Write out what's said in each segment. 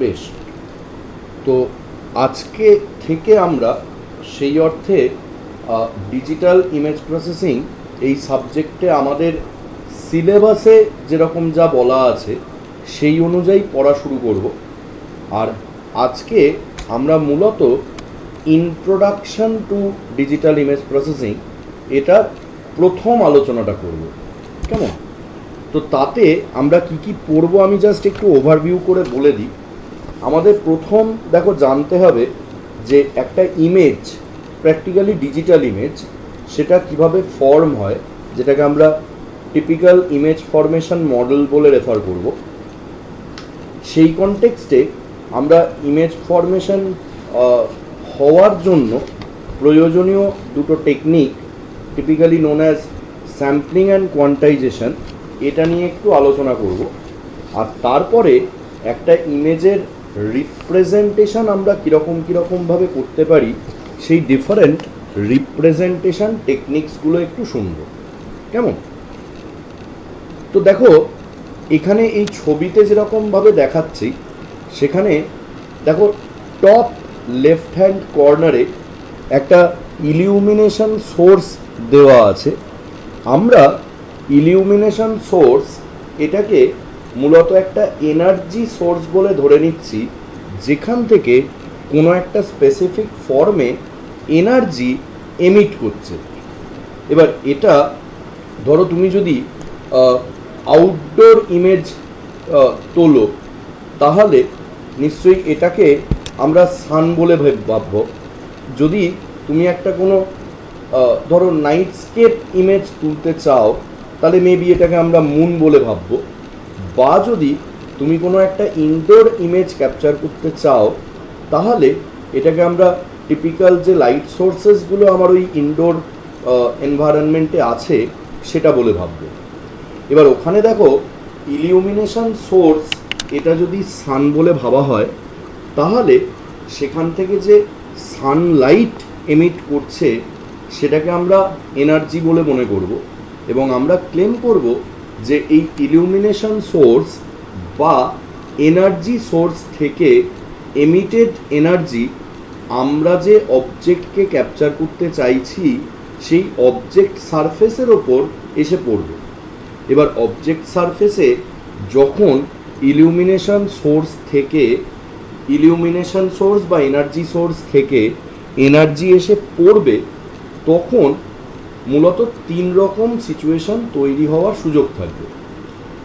বেশ, তো আজকে থেকে আমরা সেই অর্থে ডিজিটাল ইমেজ প্রসেসিং এই সাবজেক্টে আমাদের সিলেবাসে যেরকম যা বলা আছে সেই অনুযায়ী পড়া শুরু করব। আর আজকে আমরা মূলত introduction to digital image processing এটার প্রথম আলোচনাটা করব, কেমন? তো তাতে আমরা কি কি পড়ব আমি জাস্ট একটু ওভারভিউ করে বলে দিই। আমাদের প্রথম দেখো জানতে হবে যে একটা ইমেজ, প্র্যাকটিক্যালি ডিজিটাল ইমেজ, সেটা কিভাবে ফর্ম হয়, যেটাকে আমরা টিপিক্যাল ইমেজ ফরমেশন মডেল বলে রেফার করব। সেই কনটেক্সটে আমরা ইমেজ ফরমেশন হওয়ার জন্য প্রয়োজনীয় দুটো technique, typically known as sampling and quantisation, এটা নিয়ে একটু আলোচনা করব। আর তারপরে একটা ইমেজের রিপ্রেজেন্টেশন আমরা কীরকমভাবে করতে পারি সেই ডিফারেন্ট রিপ্রেজেন্টেশন টেকনিক্সগুলো একটু শুনব, কেমন? তো দেখো এখানে এই ছবিতে যেরকমভাবে দেখাচ্ছি, সেখানে দেখো টপ লেফট হ্যান্ড কর্নারে একটা ইলিউমিনেশন সোর্স দেওয়া আছে। আমরা ইলিউমিনেশন সোর্স এটাকে মূলত একটা এনার্জি সোর্স বলে ধরে নিচ্ছি, যেখান থেকে কোনো একটা স্পেসিফিক ফর্মে এনার্জি এমিট করছে। এবার এটা ধরো তুমি যদি আউটডোর ইমেজ তোলো, তাহলে নিশ্চয়ই এটাকে আমরা সান বলে ভাবব। যদি তুমি একটা কোনো ধরো নাইটস্কেপ ইমেজ তুলতে চাও, তাহলে মেবি এটাকে আমরা মুন বলে ভাবব। বা যদি তুমি কোনো একটা ইনডোর ইমেজ ক্যাপচার করতে চাও, তাহলে এটাকে আমরা টিপিক্যাল যে লাইট সোর্সেসগুলো আমার ওই ইনডোর এনভায়রনমেন্টে আছে সেটা বলে ভাবব। এবার ওখানে দেখো ইলিউমিনেশন সোর্স এটা যদি সান বলে ভাবা হয়, তাহলে সেখান থেকে যে সানলাইট এমিট করছে সেটাকে আমরা এনার্জি বলে মনে করব, এবং আমরা ক্লেম করব যে এই ইলিউমিনেশন সোর্স বা এনার্জি সোর্স থেকে এমিটেড এনার্জি আমরা যে অবজেক্টকে ক্যাপচার করতে চাইছি সেই অবজেক্ট সারফেসের ওপর এসে পড়বে। এবার অবজেক্ট সারফেসে যখন ইলিউমিনেশন সোর্স বা এনার্জি সোর্স থেকে এনার্জি এসে পড়বে, তখন মূলত 3 রকম সিচুয়েশন তৈরি হওয়ার সুযোগ থাকবে।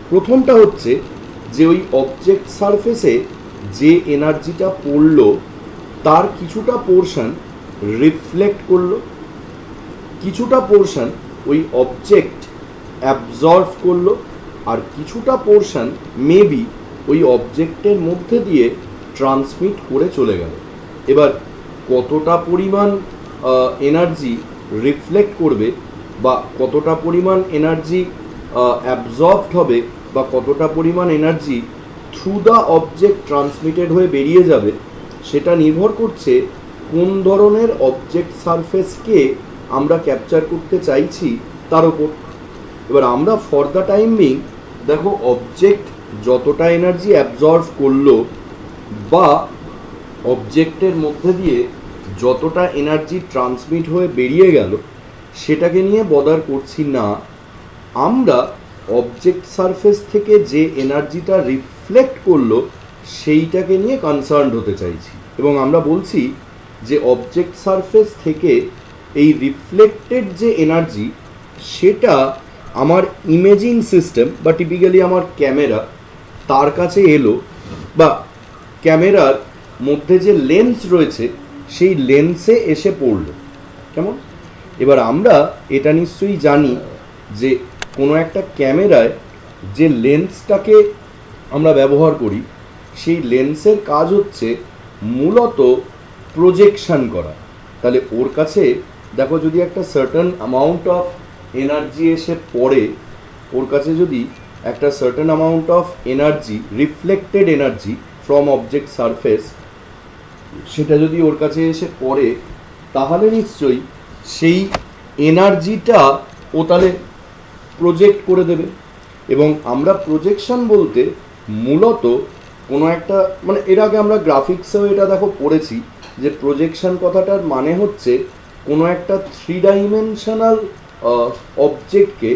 প্রথমটা হচ্ছে যে ওই অবজেক্ট সারফেসে যে এনার্জিটা পড়লো তার কিছুটা পোর্শন রিফ্লেক্ট করলো, কিছুটা পোর্শন ওই অবজেক্ট অ্যাবজর্ভ করলো, আর কিছুটা পোর্শন মেবি ওই অবজেক্টের মধ্যে দিয়ে ট্রান্সমিট করে চলে গেল। এবার কতটা পরিমাণ এনার্জি রিফ্লেক্ট করবে, বা কতটা পরিমাণ এনার্জি অ্যাবজর্বড হবে, বা কতটা পরিমাণ energy through the object transmitted হয়ে বেরিয়ে যাবে, সেটা নির্ভর করছে কোন ধরনের অবজেক্ট সারফেসকে আমরা ক্যাপচার করতে চাইছি তার উপর। এবার আমরা ফর দ্য টাইম বিং দেখো অবজেক্ট যতটা এনার্জি অ্যাবজর্ভ করলো বা অবজেক্টের মধ্যে দিয়ে যতটা এনার্জি ট্রান্সমিট হয়ে বেরিয়ে গেল সেটাকে নিয়ে বদার করছি না। আমরা অবজেক্ট সারফেস থেকে যে এনার্জিটা রিফ্লেক্ট করলো সেইটাকে নিয়ে কনসার্নড হতে চাইছি, এবং আমরা বলছি যে অবজেক্ট সারফেস থেকে এই রিফ্লেক্টেড যে এনার্জি সেটা আমার ইমেজিং সিস্টেম বা টিপিক্যালি আমার ক্যামেরা তার কাছে এলো, বা ক্যামেরার মধ্যে যে লেন্স রয়েছে সেই লেন্সে এসে পড়ল, কেমন? এবার আমরা এটা নিশ্চয়ই জানি যে কোনো একটা ক্যামেরায় যে লেন্সটাকে আমরা ব্যবহার করি সেই লেন্সের কাজ হচ্ছে মূলত প্রজেকশন করা। তাহলে ওর কাছে দেখো যদি একটা সার্টেন অ্যামাউন্ট অফ এনার্জি এসে পড়ে, ওর কাছে যদি একটা certain amount of energy, reflected energy from object surface, সেটা যদি ওর কাছে এসে পড়ে, তাহলে নিশ্চয়ই সেই এনার্জিটা ও তাহলে প্রজেক্ট করে দেবে। এবং আমরা প্রজেকশন বলতে মূলত কোনো একটা মানে এর আগে আমরা গ্রাফিক্সেও এটা দেখো পড়েছি যে প্রজেকশন কথাটার মানে হচ্ছে কোনো একটা 3 ডাইমেনশনাল অবজেক্টকে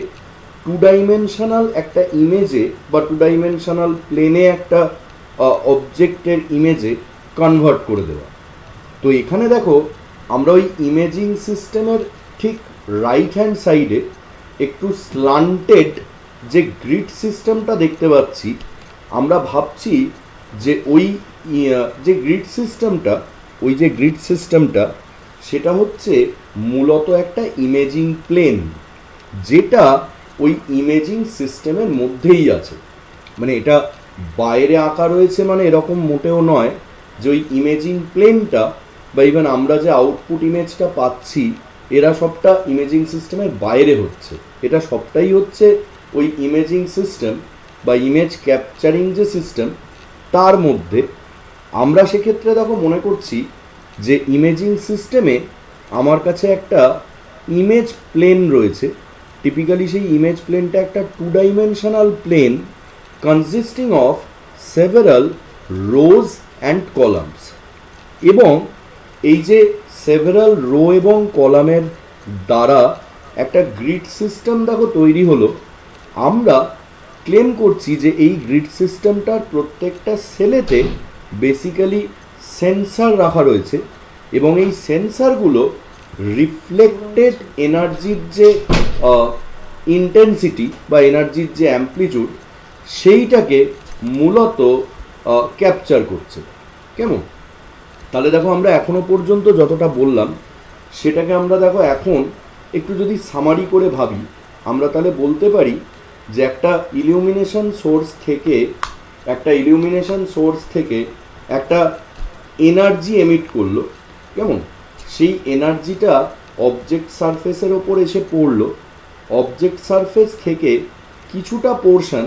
2 ডাইমেনশনাল একটা ইমেজে বা 2 ডাইমেনশনাল প্লেনে একটা অবজেক্টের ইমেজে কনভার্ট করে দেওয়া। তো এখানে দেখো আমরা ওই ইমেজিং সিস্টেমের ঠিক রাইট হ্যান্ড সাইডে একটু স্লান্টেড যে গ্রিড সিস্টেমটা দেখতে পাচ্ছি, আমরা ভাবছি যে ওই যে গ্রিড সিস্টেমটা সেটা হচ্ছে মূলত একটা ইমেজিং প্লেন, যেটা ওই ইমেজিং সিস্টেমের মধ্যেই আছে। মানে এটা বাইরে আঁকা রয়েছে মানে এরকম মোটেও নয় যে ওই ইমেজিং প্লেনটা বা ইভেন আমরা যে আউটপুট ইমেজটা পাচ্ছি এরা সবটা ইমেজিং সিস্টেমের বাইরে হচ্ছে। এটা সবটাই হচ্ছে ওই ইমেজিং সিস্টেম বা ইমেজ ক্যাপচারিং যে সিস্টেম তার মধ্যে। আমরা সেক্ষেত্রে দেখো মনে করছি যে ইমেজিং সিস্টেমে আমার কাছে একটা ইমেজ প্লেন রয়েছে। টিপিক্যালি সেই ইমেজ প্লেনটা একটা 2 dimensional plane consisting of several rows and columns. এবং এই যে সেভারাল রো এবং কলামের দ্বারা একটা গ্রিড সিস্টেম দেখো তৈরি হলো। আমরা ক্লেম করছি যে এই গ্রিড সিস্টেমটার প্রত্যেকটা সেলেতে বেসিক্যালি সেন্সার রাখা রয়েছে এবং এই সেন্সারগুলো রিফ্লেক্টেড এনার্জির যে ইন্টেন্সিটি বা এনার্জির যে অ্যাম্পলিটিউড সেইটাকে মূলত ক্যাপচার করছে। কেমন? তাহলে দেখো আমরা এখনো পর্যন্ত যতটা বললাম সেটাকে আমরা দেখো এখন একটু যদি সামারি করে ভাবি, আমরা তাহলে বলতে পারি যে একটা ইলিউমিনেশন সোর্স থেকে একটা এনার্জি এমিট করলো। কেমন? সেই এনার্জিটা অবজেক্ট সারফেসের ওপর এসে পড়লো। অবজেক্ট সারফেস থেকে কিছুটা পোর্শন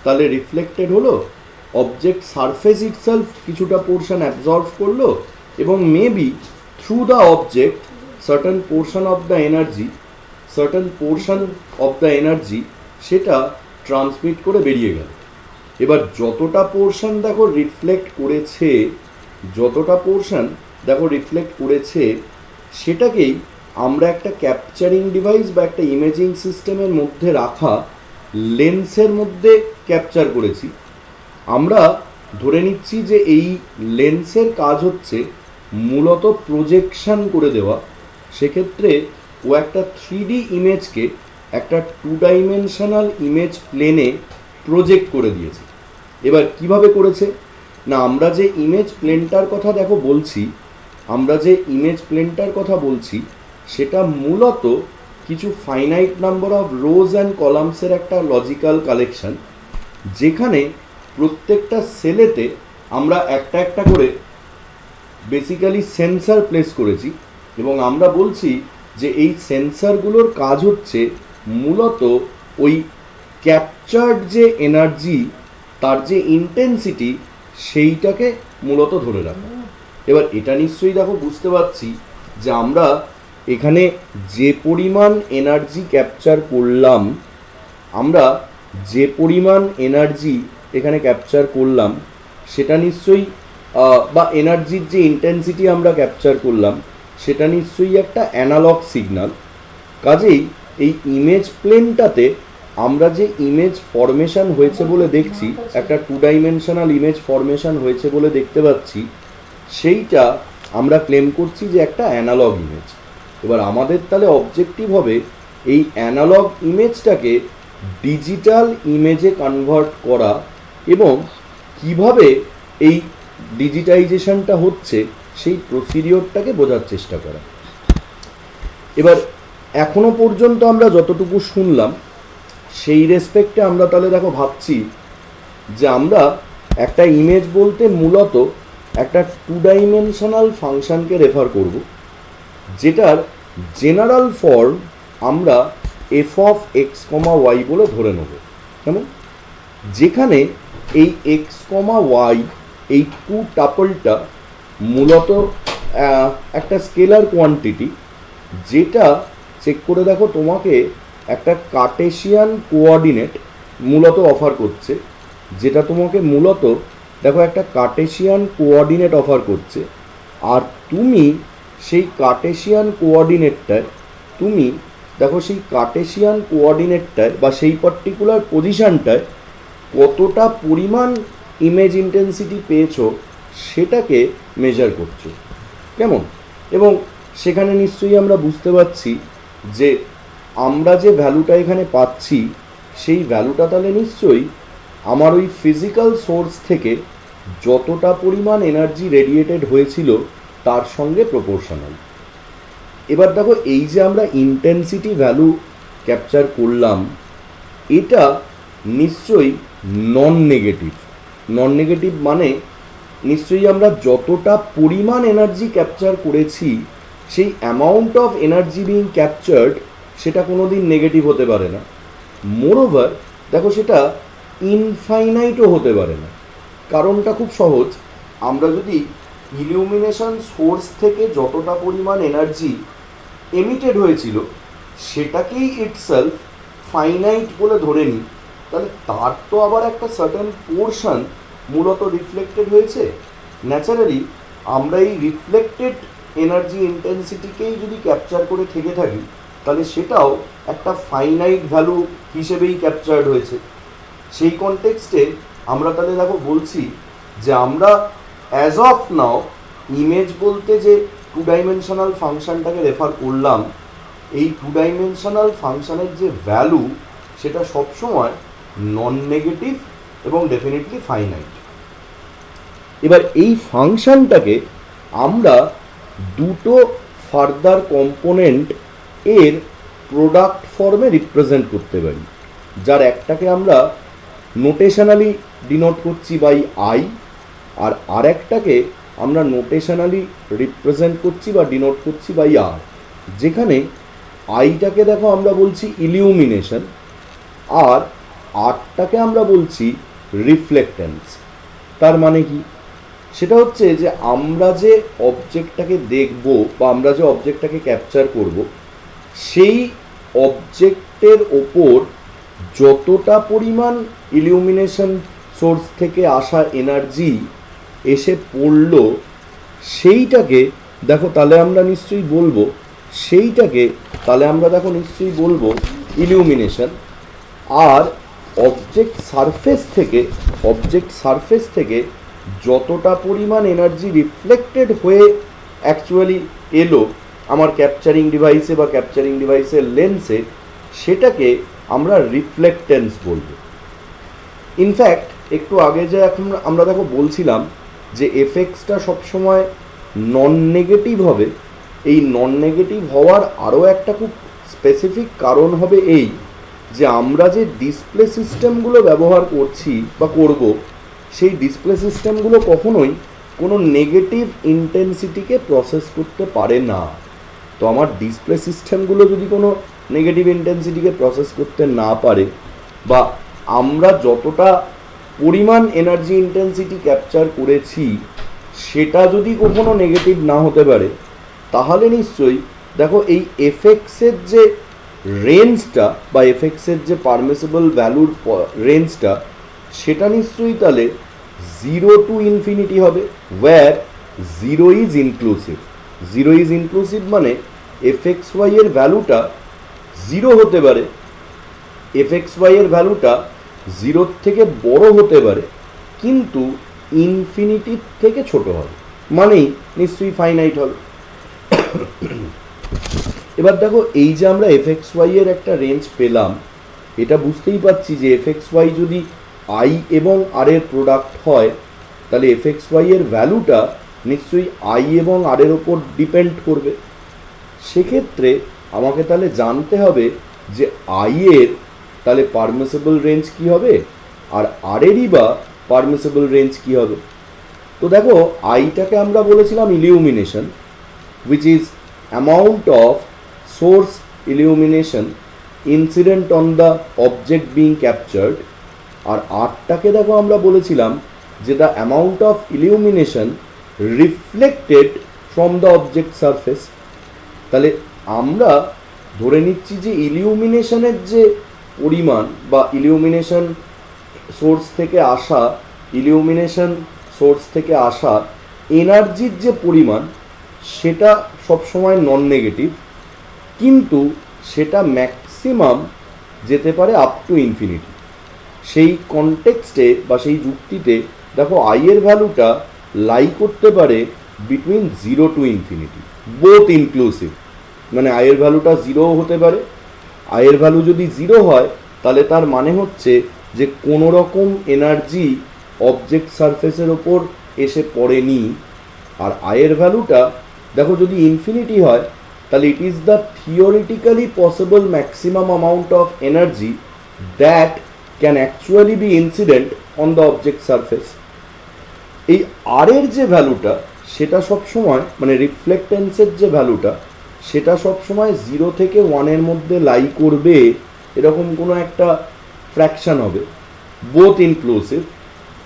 তাহলে রিফ্লেক্টেড হলো, অবজেক্ট সারফেস ইটসেলফ কিছুটা পোর্শন অ্যাবজর্ব করলো এবং maybe through the object certain portion of the energy সেটা ট্রান্সমিট করে বেরিয়ে গেল। এবার যতটা পোর্শন দেখো রিফ্লেক্ট করেছে সেটাকেই আমরা একটা ক্যাপচারিং ডিভাইস বা একটা ইমেজিং সিস্টেমের মধ্যে রাখা লেন্সের মধ্যে ক্যাপচার করেছি। আমরা ধরে নিচ্ছি যে এই লেন্সের কাজ হচ্ছে মূলত প্রজেকশন করে দেওয়া। সেক্ষেত্রে ও একটা 3D ইমেজকে একটা 2 ডাইমেনশনাল ইমেজ প্লেনে প্রজেক্ট করে দিয়েছে। এবার কিভাবে করেছে না, আমরা যে ইমেজ প্লেনটার কথা বলছি সেটা মূলত কিছু finite number of rows and কলামসের একটা লজিক্যাল কালেকশন, যেখানে প্রত্যেকটা সেলেতে আমরা একটা একটা করে বেসিক্যালি সেন্সার প্লেস করেছি এবং আমরা বলছি যে এই সেন্সারগুলোর কাজ হচ্ছে মূলত ওই ক্যাপচার্ড যে এনার্জি তার যে ইন্টেন্সিটি সেইটাকে মূলত ধরে রাখা। এবার এটা নিশ্চয়ই দেখো বুঝতে পারছি যে আমরা এখানে যে পরিমাণ এনার্জি ক্যাপচার করলাম সেটা নিশ্চয়ই বা এনার্জির যে ইন্টেন্সিটি আমরা ক্যাপচার করলাম সেটা নিশ্চয়ই একটা অ্যানালগ সিগন্যাল। কাজেই এই ইমেজ প্লেনটাতে আমরা যে ইমেজ ফরমেশন হয়েছে বলে দেখছি, একটা 2 ডাইমেনশনাল ইমেজ ফরমেশন হয়েছে বলে দেখতে পাচ্ছি, সেইটা আমরা ক্লেম করছি যে একটা অ্যানালগ ইমেজ। এবার আমাদের তাহলে অবজেক্টিভ হবে এই অ্যানালগ ইমেজটাকে ডিজিটাল ইমেজে কনভার্ট করা এবং কিভাবে এই ডিজিটাইজেশনটা হচ্ছে সেই প্রসিডিওরটাকে বোঝার চেষ্টা করা। এবার এখনো পর্যন্ত আমরা যতটুকু শুনলাম সেই রেসপেক্টে আমরা তাহলে দেখো ভাবছি যে আমরা একটা ইমেজ বলতে মূলত একটা 2 ডাইমেনশনাল ফাংশনকে রেফার করব, যেটার জেনারেল ফর্ম আমরা F of X comma Y বলে ধরে নেব। কেমন? যেখানে এই এক্স কমা ওয়াই এই 2 টাপলটা মূলত একটা স্কেলার কোয়ান্টিটি, যেটা চেক করে দেখো তোমাকে একটা কার্টেশিয়ান কোঅর্ডিনেট মূলত অফার করছে, যেটা তোমাকে মূলত দেখো একটা কার্টেশিয়ান কোঅর্ডিনেট অফার করছে, আর তুমি সেই কার্টেশিয়ান কোঅর্ডিনেটটায় বা সেই পার্টিকুলার পজিশানটায় কতটা পরিমাণ ইমেজ ইন্টেন্সিটি পেয়েছো সেটাকে মেজার করছো, কেমন? এবং সেখানে নিশ্চয়ই আমরা বুঝতে পারছি যে আমরা যে ভ্যালুটা এখানে পাচ্ছি সেই ভ্যালুটা তাহলে নিশ্চয়ই আমার ওই ফিজিক্যাল সোর্স থেকে যতটা পরিমাণ এনার্জি রেডিয়েটেড হয়েছিল তার সঙ্গে প্রপোর্শনাল। এবার দেখো এই যে আমরা ইন্টেন্সিটি ভ্যালু ক্যাপচার করলাম, এটা নিশ্চয়ই নন নেগেটিভ মানে নিশ্চয়ই আমরা যতটা পরিমাণ এনার্জি ক্যাপচার করেছি সেই amount of energy being captured সেটা কোনো দিন নেগেটিভ হতে পারে না। মোরওভার দেখো সেটা ইনফাইনাইটও হতে পারে না। কারণটা খুব সহজ, আমরা যদি ইলিউমিনেশন সোর্স থেকে যতটা পরিমাণ এনার্জি এমিটেড হয়েছিল সেটাকেই ইটসেলফ ফাইনাইট বলে ধরে নিই, তাহলে তার তো আবার একটা সার্টেন পোর্শন মূলত রিফ্লেক্টেড হয়েছে। ন্যাচারালি আমরা এই রিফ্লেক্টেড এনার্জি ইন্টেন্সিটিকেই যদি ক্যাপচার করে থেকে থাকি তাহলে সেটাও একটা ফাইনাইট ভ্যালু হিসেবেই ক্যাপচার্ড হয়েছে। সেই কনটেক্সটে আমরা তাহলে দেখো বলছি যে আমরা অ্যাজ অফ নাও ইমেজ বলতে যে 2 ডাইমেনশনাল ফাংশনটাকে রেফার করলাম, এই 2 ডাইমেনশনাল ফাংশনের যে ভ্যালু সেটা সবসময় নন নেগেটিভ এবং ডেফিনেটলি ফাইনাইট। এবার এই ফাংশনটাকে আমরা দুটো ফার্দার কম্পোনেন্ট এর প্রোডাক্ট ফর্মে রিপ্রেজেন্ট করতে পারি, যার একটাকে আমরা নোটেশনালি ডিনোট করছি বাই আই, আর আরেকটাকে আমরা নোটেশনালি রিপ্রেজেন্ট করছি বা ডিনোট করছি বাই আর। যেখানে আইটাকে দেখো আমরা বলছি ইলিউমিনেশন, আর আরটাকে আমরা বলছি রিফ্লেক্টেন্স। তার মানে কি? সেটা হচ্ছে যে আমরা যে অবজেক্টটাকে দেখব বা আমরা যে অবজেক্টটাকে ক্যাপচার করব সেই অবজেক্টের ওপর যতটা পরিমাণ ইলিউমিনেশন সোর্স থেকে আসা এনার্জি এসে পড়লো সেইটাকে দেখো তাহলে আমরা নিশ্চয়ই বলবো ইলিউমিনেশন। আর অবজেক্ট সারফেস থেকে যতটা পরিমাণ এনার্জি রিফ্লেক্টেড হয়ে অ্যাকচুয়ালি এলো আমার ক্যাপচারিং ডিভাইসে বা ক্যাপচারিং ডিভাইসের লেন্সে, সেটাকে আমরা রিফ্লেক্টেন্স বলবো। ইনফ্যাক্ট একটু আগে যে এখন আমরা দেখো বলছিলাম যে এফেক্টসটা সবসময় নন নেগেটিভ হবে, এই নন নেগেটিভ হওয়ার আরও একটা খুব স্পেসিফিক কারণ হবে এই যে আমরা যে ডিসপ্লে সিস্টেমগুলো ব্যবহার করছি বা করব, সেই ডিসপ্লে সিস্টেমগুলো কখনোই কোনো নেগেটিভ ইন্টেন্সিটিকে প্রসেস করতে পারে না। তো আমার ডিসপ্লে সিস্টেমগুলো যদি কোনো নেগেটিভ ইন্টেন্সিটিকে প্রসেস করতে না পারে, বা আমরা যতটা পরিমাণ এনার্জি ইন্টেন্সিটি ক্যাপচার করেছি সেটা যদি কখনো নেগেটিভ না হতে পারে, তাহলে নিশ্চয়ই দেখো এই এফেক্টসের যে রেঞ্জটা বা এফেক্টসের যে পারমিসিবল ভ্যালুর রেঞ্জটা সেটা নিশ্চয়ই তাহলে 0 to infinity হবে, ওয়্যার 0 ইজ ইনক্লুসিভ মানে fxy এর ভ্যালুটা 0 হতে পারে, fxy এর ভ্যালুটা 0 থেকে বড় হতে পারে কিন্তু ইনফিনিটির থেকে ছোট হবে, মানেই নিশ্চয়ই ফাইনাইট হবে। এবার দেখো এই যে আমরা fxy এর একটা রেঞ্জ পেলাম, এটা বুঝতেই পারছি যে fxy যদি i এবং r এর প্রোডাক্ট হয় তাহলে fxy এর ভ্যালুটা নিশ্চয়ই i এবং r এর ওপর ডিপেন্ড করবে। সেক্ষেত্রে আমাকে তাহলে জানতে হবে যে i এর তাহলে পারমিসিবল রেঞ্জ কী হবে আর r এরই বা পারমিসিবল রেঞ্জ কী হবে। তো দেখো আইটাকে আমরা বলেছিলাম ইলিউমিনেশন, which is amount of source illumination incident on the object being captured, আর আরটাকে দেখো আমরা বলেছিলাম যে the amount of illumination reflected from the object surface. তাহলে আমরা ধরে নিচ্ছি যে ইলিউমিনেশনের যে পরিমাণ বা ইলিউমিনেশন সোর্স থেকে আসা ইলিউমিনেশন সোর্স থেকে আসা এনার্জির যে পরিমাণ সেটা সবসময় নন নেগেটিভ, কিন্তু সেটা ম্যাক্সিমাম যেতে পারে আপ টু ইনফিনিটি। সেই কনটেক্সটে বা সেই যুক্তিতে দেখো আইয়ের ভ্যালুটা লাই করতে পারে between 0 to infinity, both inclusive. মানে আইয়ের ভ্যালুটা 0ও হতে পারে। আইয়ের ভ্যালু যদি 0 হয় তাহলে তার মানে হচ্ছে যে কোনো রকম এনার্জি অবজেক্ট সারফেসের ওপর এসে পড়েনি। আর আইয়ের ভ্যালুটা দেখো যদি ইনফিনিটি হয় তাহলে it is the theoretically possible maximum amount of energy that can actually be incident on the object surface. এই আর এর যে ভ্যালুটা সেটা সবসময় মানে রিফ্লেক্টেন্সের যে ভ্যালুটা সেটা সবসময় 0 থেকে 1-এর মধ্যে লাই করবে, এরকম কোনো একটা ফ্র্যাকশান হবে, বোথ ইনক্লুসিভ।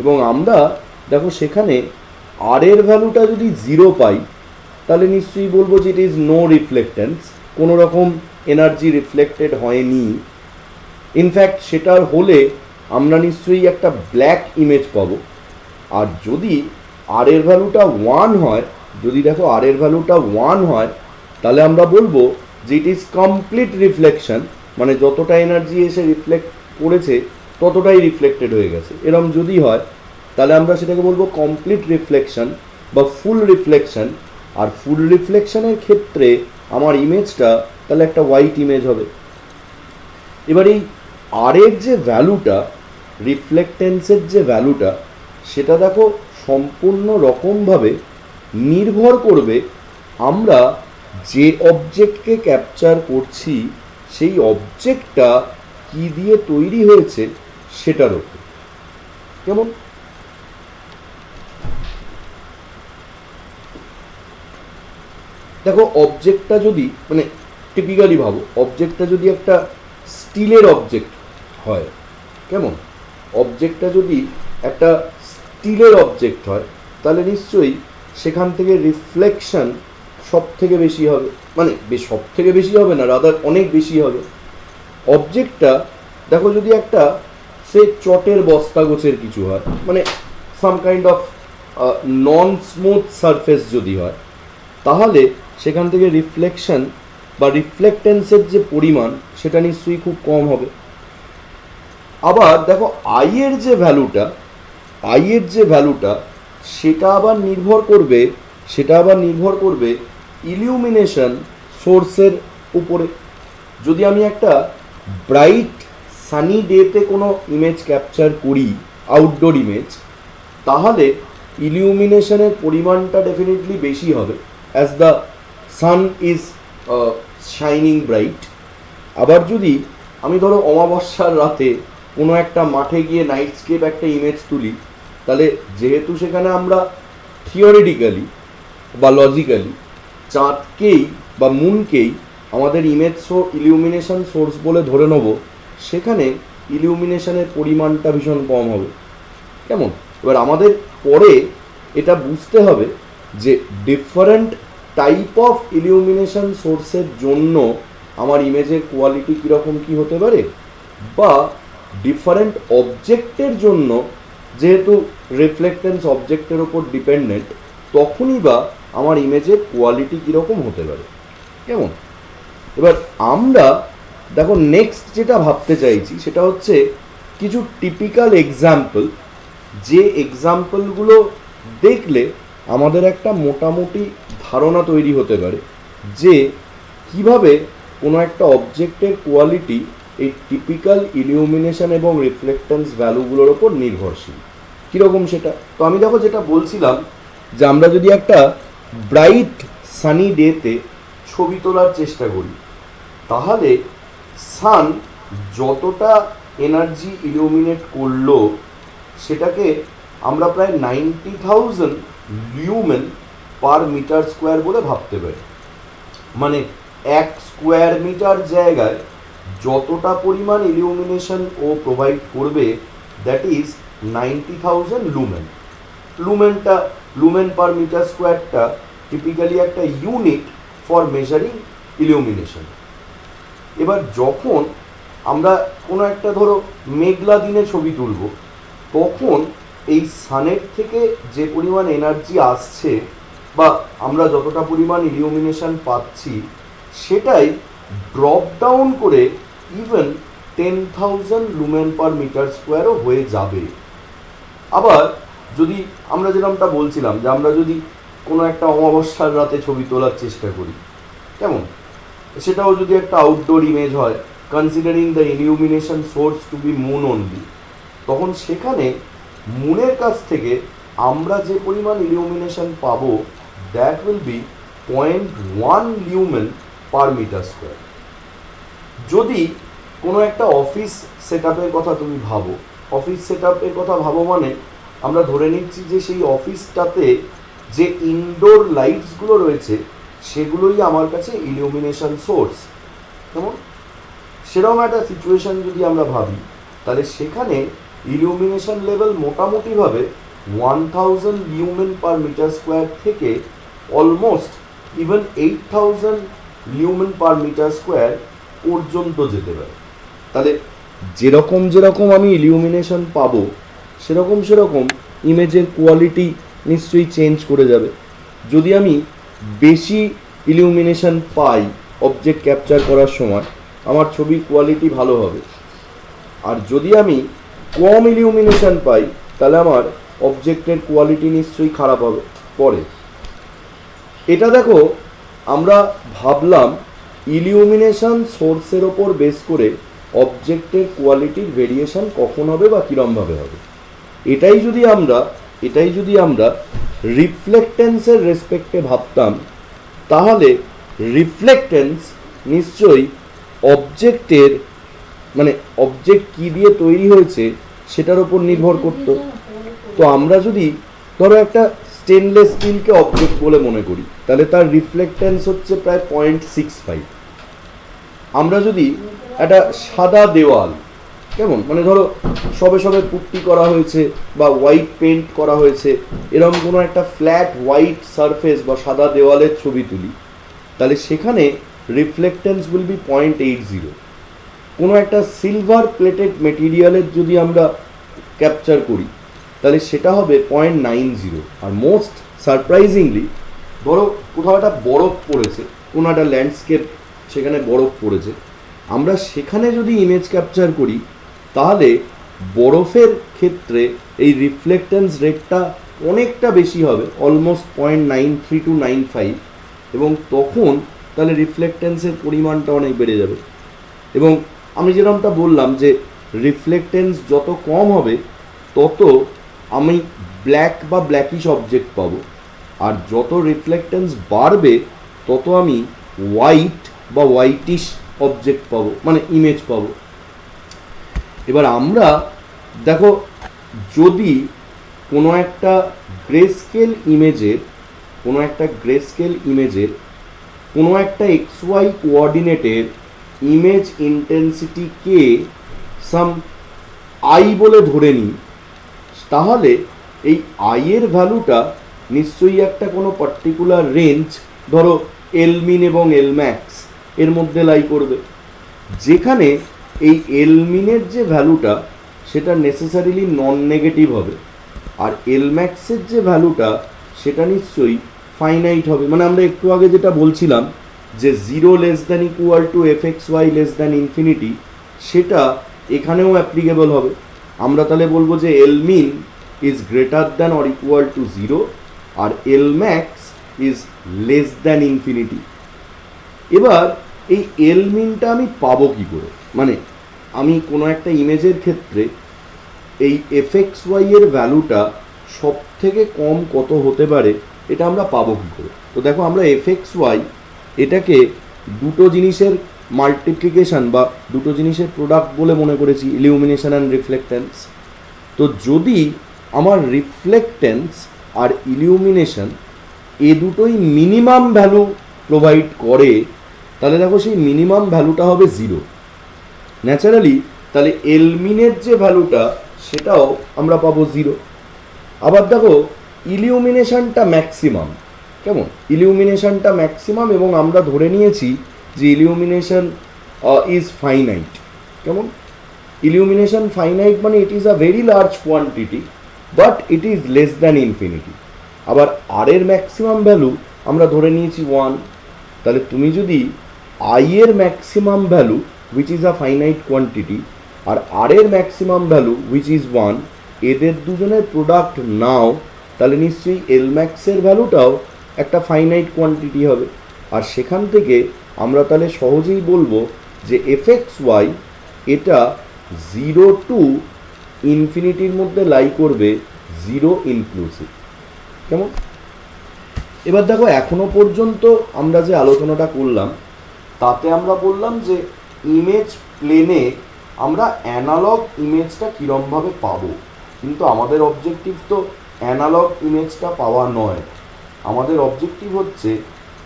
এবং আমরা দেখো সেখানে আর এর ভ্যালুটা যদি 0 পাই তাহলে নিশ্চয়ই বলবো যে ইট ইজ নো রিফ্লেক্টেন্স, কোনো রকম এনার্জি রিফ্লেক্টেড হয়নি। ইনফ্যাক্ট সেটার হলে আমরা নিশ্চয়ই একটা ব্ল্যাক ইমেজ পাবো। আর যদি আর এর ভ্যালুটা 1 হয়, যদি দেখো আর এর ভ্যালুটা 1 হয় তাহলে আমরা বলবো যে ইট ইজ কমপ্লিট রিফ্লেকশন, মানে যতটা এনার্জি এসে রিফ্লেক্ট করেছে ততটাই রিফ্লেক্টেড হয়ে গেছে। এরম যদি হয় তাহলে আমরা সেটাকে বলবো কমপ্লিট রিফ্লেকশন বা ফুল রিফ্লেকশন। আর ফুল রিফ্লেকশনের ক্ষেত্রে আমার ইমেজটা তাহলে একটা হোয়াইট ইমেজ হবে। এবার এই আর এর যে ভ্যালুটা, রিফ্লেক্টেন্সের যে ভ্যালুটা, সেটা দেখো সম্পূর্ণ রকমভাবে নির্ভর করবে আমরা যে অবজেক্টকে ক্যাপচার করছি সেই অবজেক্টটা কি দিয়ে তৈরি হয়েছে সেটার ওপর। কেমন? দেখো অবজেক্টটা যদি মানে টিপিক্যালি ভাবো, অবজেক্টটা যদি একটা স্টিলের অবজেক্ট হয়, কেমন? অবজেক্টটা যদি একটা স্টিলের অবজেক্ট হয় তাহলে নিশ্চয়ই সেখান থেকে রিফ্লেকশন সব থেকে বেশি হবে, মানে সব থেকে বেশি হবে না, রাদার অনেক বেশি হবে। অবজেক্টটা দেখো যদি একটা সে চটের বস্তা গোছের কিছু হয়, মানে some kind of non smooth surface যদি হয়, তাহলে সেখান থেকে রিফ্লেকশন বা রিফ্লেক্টেন্সের যে পরিমাণ সেটা নিশ্চয়ই খুব কম হবে। আবার দেখো আইয়ের যে ভ্যালুটা সেটা আবার নির্ভর করবে ইলিউমিনেশন সোর্সের উপরে। যদি আমি একটা ব্রাইট সানি ডেতে কোনো ইমেজ ক্যাপচার করি, আউটডোর ইমেজ, তাহলে ইলিউমিনেশনের পরিমাণটা ডেফিনেটলি বেশি হবে as the sun is shining bright. আবার যদি আমি ধরো অমাবস্যার রাতে কোনো একটা মাঠে গিয়ে নাইটস্কেপ একটা ইমেজ তুলি, তাহলে যেহেতু সেখানে আমরা থিওরিটিক্যালি বা লজিক্যালি চাঁদকেই বা মুনকেই আমাদের ইলিউমিনেশন সোর্স বলে ধরে নেব, সেখানে ইলিউমিনেশনের পরিমাণটা ভীষণ কম হবে। কেমন? এবার আমাদের পরে এটা বুঝতে হবে যে ডিফারেন্ট টাইপ অফ ইলিউমিনেশন সোর্সের জন্য আমার ইমেজের কোয়ালিটি কীরকম কী হতে পারে, বা ডিফারেন্ট অবজেক্টের জন্য যেহেতু রিফ্লেক্টেন্স অবজেক্টের ওপর ডিপেন্ডেন্ট, তখনই বা আমার ইমেজের কোয়ালিটি কীরকম হতে পারে। কেমন? এবার আমরা দেখো নেক্সট যেটা ভাবতে চাইছি সেটা হচ্ছে কিছু টিপিক্যাল এক্সাম্পল, যে এক্সাম্পলগুলো দেখলে আমাদের একটা মোটামুটি ধারণা তৈরি হতে পারে যে কিভাবে কোনো একটা অবজেক্টের কোয়ালিটি এই টিপিক্যাল ইলিউমিনেশন এবং রিফ্লেক্টেন্স ভ্যালুগুলোর ওপর নির্ভরশীল। কীরকম সেটা তো আমি দেখো যেটা বলছিলাম যে আমরা যদি একটা ব্রাইট সানি ডেতে ছবি তোলার চেষ্টা করি, তাহলে সান যতটা এনার্জি ইলিউমিনেট করলো সেটাকে আমরা প্রায় 90,000 লিউমেন পার মিটার স্কোয়ার বলে ভাবতে পারি। মানে 1 স্কোয়ার মিটার জায়গায় যতটা পরিমাণ ইলিউমিনেশন ও প্রোভাইড করবে that is 90,000 lumen. Lumen per metre স্কোয়ারটা টিপিক্যালি একটা ইউনিট ফর মেজারিং ইলিউমিনেশন। এবার যখন আমরা কোনো একটা ধরো মেঘলা দিনে ছবি তুলব, তখন এই সানের থেকে যে পরিমাণ এনার্জি আসছে বা আমরা যতটা পরিমাণ ইলিউমিনেশন পাচ্ছি সেটাই ড্রপ ডাউন করে ইভেন 10,000 লুমেন পার মিটার স্কোয়ারও হয়ে যাবে। আবার যদি আমরা যেরকমটা বলছিলাম যে আমরা যদি কোনো একটা অমাবস্যার রাতে ছবি তোলার চেষ্টা করি, কেমন, সেটাও যদি একটা আউটডোর ইমেজ হয় considering the illumination source to be moon only, তখন সেখানে মুনের কাছ থেকে আমরা যে পরিমাণ ইলিউমিনেশন পাবো that will be 0.1 lumen per metre square. যদি কোনো একটা অফিস সেট আপের কথা তুমি ভাবো, অফিস সেট আপের কথা ভাবো মানে আমরা ধরে নিচ্ছি যে সেই অফিসটাতে যে ইনডোর লাইটসগুলো রয়েছে সেগুলোই আমার কাছে ইলিউমিনেশন সোর্স। কেমন, সেরকম একটা সিচুয়েশন যদি আমরা ভাবি তাহলে সেখানে ইলিউমিনেশন লেভেল মোটামুটিভাবে 1000 লিউমেন পার মিটার স্কোয়ার থেকে almost even 8000 lumen per metre square পর্যন্ত যেতে পারে। তাহলে যেরকম যেরকম আমি ইলিউমিনেশন পাবো সেরকম ইমেজের কোয়ালিটি নিশ্চয়ই চেঞ্জ করে যাবে। যদি আমি বেশি ইলিউমিনেশন পাই অবজেক্ট ক্যাপচার করার সময় আমার ছবির কোয়ালিটি ভালো হবে, আর যদি আমি কম ইলিউমিনেশন পাই তাহলে আমার অবজেক্টের কোয়ালিটি নিশ্চয়ই খারাপ হবে পরে। এটা দেখো আমরা ভাবলাম ইলিউমিনেশন সোর্সের ওপর বেস করে অবজেক্টের কোয়ালিটির ভেরিয়েশন কখন হবে বা কীরমভাবে হবে। এটাই যদি আমরা রিফ্লেক্টেন্সের রেসপেক্টে ভাবতাম তাহলে রিফ্লেক্টেন্স নিশ্চয়ই অবজেক্টের মানে অবজেক্ট কী দিয়ে তৈরি হয়েছে সেটার ওপর নির্ভর করত। তো আমরা যদি ধরো একটা স্টেনলেস স্টিলকে অবজেক্ট বলে মনে করি তাহলে তার রিফ্লেক্টেন্স হচ্ছে প্রায় 0.65। আমরা যদি একটা সাদা দেওয়াল, কেমন, মানে ধরো সবে পুট্টি করা হয়েছে বা হোয়াইট পেন্ট করা হয়েছে এরকম কোনো একটা ফ্ল্যাট হোয়াইট সারফেস বা সাদা দেওয়ালের ছবি তুলি তাহলে সেখানে রিফ্লেক্টেন্স উইল বি 0.80। কোনো একটা সিলভার প্লেটেড মেটেরিয়ালের যদি আমরা ক্যাপচার করি তাহলে সেটা হবে 0.90। আর মোস্ট সারপ্রাইজিংলি ধরো কোথাও একটা বরফ পড়েছে, কোনো একটা ল্যান্ডস্কেপ সেখানে বরফ পড়েছে, আমরা সেখানে যদি ইমেজ ক্যাপচার করি তাহলে বরফের ক্ষেত্রে এই রিফ্লেক্টেন্স রেটটা অনেকটা বেশি হবে, অলমোস্ট 0.93 to 0.95, এবং তখন তাহলে রিফ্লেক্টেন্সের পরিমাণটা অনেক বেড়ে যাবে। এবং আমি যেরকমটা বললাম যে রিফ্লেক্টেন্স যত কম হবে তত আমি ব্ল্যাক বা ব্ল্যাকিশ অবজেক্ট পাবো, আর যত রিফ্লেক্টেন্স বাড়বে তত আমি হোয়াইট বা হোয়াইটিশ অবজেক্ট পাবো, মানে ইমেজ পাবো। এবার আমরা দেখো যদি কোনো একটা গ্রেস্কেল ইমেজের কোনো একটা XY কোঅর্ডিনেটের ইমেজ ইন্টেন্সিটিকে সাম আই বলে ধরে নিই, তাহলে এই আইয়ের ভ্যালুটা নিশ্চয়ই একটা কোনো পার্টিকুলার রেঞ্জ, ধরো এলমিন এবং এলম্যাক্স এর মধ্যে লাই করবে, যেখানে এই এলমিনের যে ভ্যালুটা সেটা নেসেসারিলি নন নেগেটিভ হবে, আর এলম্যাক্সের যে ভ্যালুটা সেটা নিশ্চয়ই ফাইনাইট হবে। মানে আমরা একটু আগে যেটা বলছিলাম যে 0 <= fxy ∞, সেটা এখানেও অ্যাপ্লিকেবল হবে। আমরা তাহলে বলবো যে L min is greater than or equal to 0 আর L max is less than infinity. এবার এই এলমিনটা আমি পাবো কী করে, মানে আমি কোনো একটা ইমেজের ক্ষেত্রে এই fxy এর ভ্যালুটা সব থেকে কম কত হতে পারে এটা আমরা পাবো কী করে। তো দেখো আমরা fxy এটাকে দুটো জিনিসের মাল্টিপ্লিকেশন বা দুটো জিনিসের প্রোডাক্ট বলে মনে করেছি, ইলিউমিনেশন অ্যান্ড রিফ্লেক্টেন্স। তো যদি আমার রিফ্লেক্টেন্স আর ইলিউমিনেশন এ দুটোই মিনিমাম ভ্যালু প্রোভাইড করে তাহলে দেখো সেই মিনিমাম ভ্যালুটা হবে 0 ন্যাচারালি। তাহলে এলমিনের যে ভ্যালুটা সেটাও আমরা পাবো 0। আবার দেখো ইলিউমিনেশনটা ম্যাক্সিমাম, কেমন, ইলিউমিনেশনটা ম্যাক্সিমাম এবং আমরা ধরে নিয়েছি যে ইলিউমিনেশন ইজ ফাইনাইট। কেমন, ইলিউমিনেশন ফাইনাইট মানে ইট is a very large quantity but it is less than infinity. আবার আর এর ম্যাক্সিমাম ভ্যালু আমরা ধরে নিয়েছি 1। তাহলে তুমি যদি আই এর maximum value which is a finite quantity আর আর এর ম্যাক্সিমাম ভ্যালু হুইচ ইজ 1 এদের দুজনের প্রোডাক্ট নাও, তাহলে নিশ্চয়ই এল ম্যাক্সের ভ্যালুটাও একটা ফাইনাইট কোয়ান্টিটি হবে। আর সেখান থেকে আমরা তাহলে সহজেই বলবো যে এফএক্স ওয়াই এটা 0 টু ইনফিনিটির মধ্যে লাই করবে, 0 ইনক্লুসিভ। কেমন? এবার দেখো এখনো পর্যন্ত আমরা যে আলোচনাটা করলাম তাতে আমরা বললাম যে ইমেজ প্লেনে আমরা অ্যানালগ ইমেজটা কীরমভাবে পাবো, কিন্তু আমাদের অবজেক্টিভ তো অ্যানালগ ইমেজটা পাওয়া নয়। আমাদের অবজেক্টিভ হচ্ছে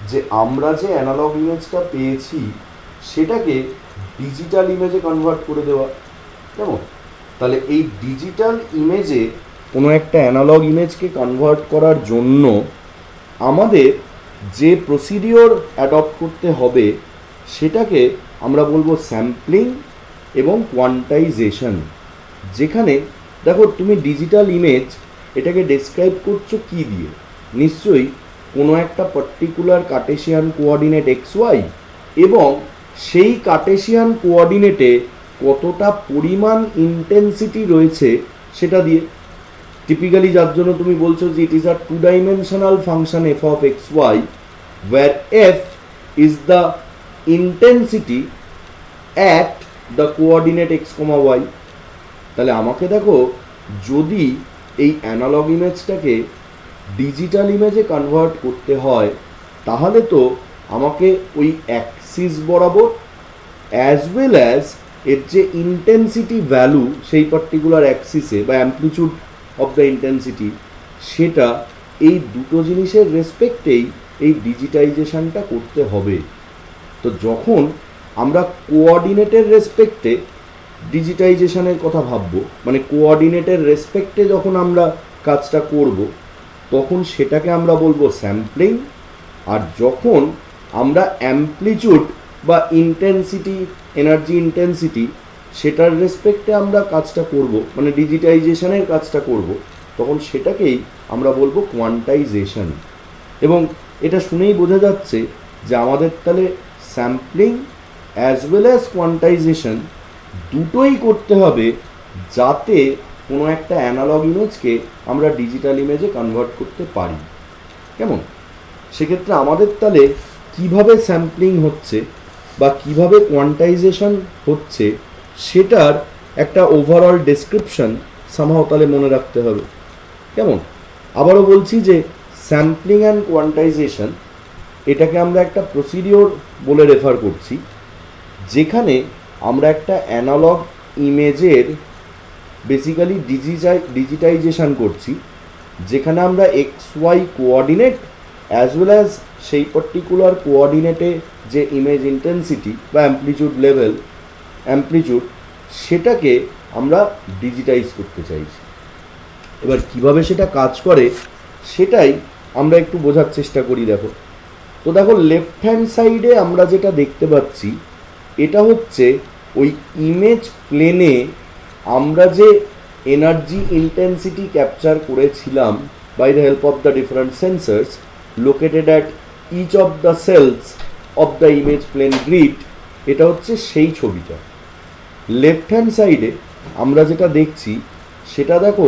যে আমরা যে অ্যানালগ ইমেজটা পেয়েছি সেটাকে ডিজিটাল ইমেজে কনভার্ট করে দেওয়া। কেমন? তাহলে এই ডিজিটাল ইমেজে কোনো একটা অ্যানালগ ইমেজকে কনভার্ট করার জন্য আমাদের যে প্রসিডিওর অ্যাডপ্ট করতে হবে সেটাকে আমরা বলবো স্যাম্পলিং এবং কোয়ান্টাইজেশন। যেখানে দেখো তুমি ডিজিটাল ইমেজ এটাকে ডেসক্রাইব করছো কি দিয়ে? নিশ্চয়ই কোনো একটা particular Cartesian coordinate X Y এবং সেই কার্টেশিয়ান কোঅর্ডিনেটে কতটা পরিমাণ ইন্টেন্সিটি রয়েছে সেটা দিয়ে। টিপিক্যালি যার জন্য তুমি বলছো যে it is a 2-dimensional function F of X Y where F is the intensity at the coordinate X comma Y. তাহলে আমাকে দেখো যদি এই অ্যানালগ ইমেজটাকে ডিজিটাল ইমেজে কনভার্ট করতে হয় তাহলে তো আমাকে ওই অ্যাক্সিস বরাবর অ্যাজ ওয়েল অ্যাজ এর যে ইন্টেন্সিটি ভ্যালু সেই পার্টিকুলার অ্যাক্সিসে বা অ্যাম্পলিটিউড অফ দ্য ইন্টেন্সিটি সেটা এই দুটো জিনিসের রেসপেক্টেই এই ডিজিটাইজেশনটা করতে হবে। তো যখন আমরা কোঅর্ডিনেটের রেসপেক্টে ডিজিটাইজেশনের কথা ভাববো, মানে কোঅর্ডিনেটের রেসপেক্টে যখন আমরা কাজটা করব তখন সেটাকে আমরা বলবো স্যাম্পলিং। আর যখন আমরা অ্যাম্পলিটিউড বা ইন্টেন্সিটি, এনার্জি ইন্টেন্সিটি সেটার রেসপেক্টে আমরা কাজটা করব, মানে ডিজিটাইজেশনের কাজটা করব, তখন সেটাকেই আমরা বলবো কোয়ান্টাইজেশন। এবং এটা শুনেই বোঝা যাচ্ছে যে আমাদের তাহলে sampling as well as quantisation দুটোই করতে হবে যাতে কোনো একটা অ্যানালগ ইমেজকে আমরা ডিজিটাল ইমেজে কনভার্ট করতে পারি। কেমন? সেক্ষেত্রে আমাদের তাহলে কিভাবে স্যাম্পলিং হচ্ছে বা কিভাবে কোয়ান্টাইজেশন হচ্ছে সেটার একটা ওভারঅল ডেসক্রিপশন সামহাও তাহলে মনে রাখতে হবে। কেমন? আবারও বলছি যে স্যাম্পলিং অ্যান্ড কোয়ান্টাইজেশন এটাকে আমরা একটা প্রসিডিওর বলে রেফার করছি, যেখানে আমরা একটা অ্যানালগ ইমেজের বেসিক্যালি ডিজিটাইজেশন করছি, যেখানে আমরা X Y coordinate as well as সেই পার্টিকুলার কোঅর্ডিনেটে যে ইমেজ ইন্টেন্সিটি বা অ্যাম্পলিটিউড সেটাকে আমরা ডিজিটাইজ করতে চাইছি। এবার কিভাবে সেটা কাজ করে সেটাই আমরা একটু বোঝার চেষ্টা করি। তো দেখো লেফট হ্যান্ড সাইডে আমরা যেটা দেখতে পাচ্ছি এটা হচ্ছে ওই ইমেজ প্লেনে আমরা যে এনার্জি ইন্টেন্সিটি ক্যাপচার করেছিলাম by the help of the different sensors located at each of the cells of the image plane grid. এটা হচ্ছে সেই ছবিটা। লেফট হ্যান্ড সাইডে আমরা যেটা দেখছি সেটা দেখো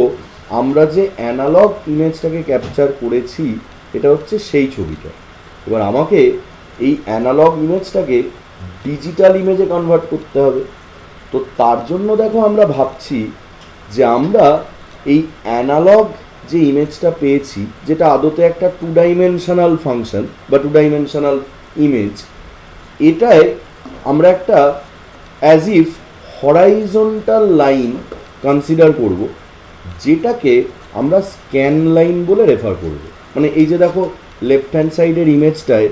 আমরা যে অ্যানালগ ইমেজটাকে ক্যাপচার করেছি এটা হচ্ছে সেই ছবিটা। এবার আমাকে এই অ্যানালগ ইমেজটাকে ডিজিটাল ইমেজে কনভার্ট করতে হবে। তো তার জন্য দেখো আমরা ভাবছি যে আমরা এই অ্যানালগ যে ইমেজটা পেয়েছি, যেটা আদতে একটা 2-dimensional ফাংশন বা 2-dimensional ইমেজ, এটায় আমরা একটা as if horizontal line consider করব, যেটাকে আমরা স্ক্যান লাইন বলে রেফার করব। মানে এই যে দেখো লেফট হ্যান্ড সাইডের ইমেজটায়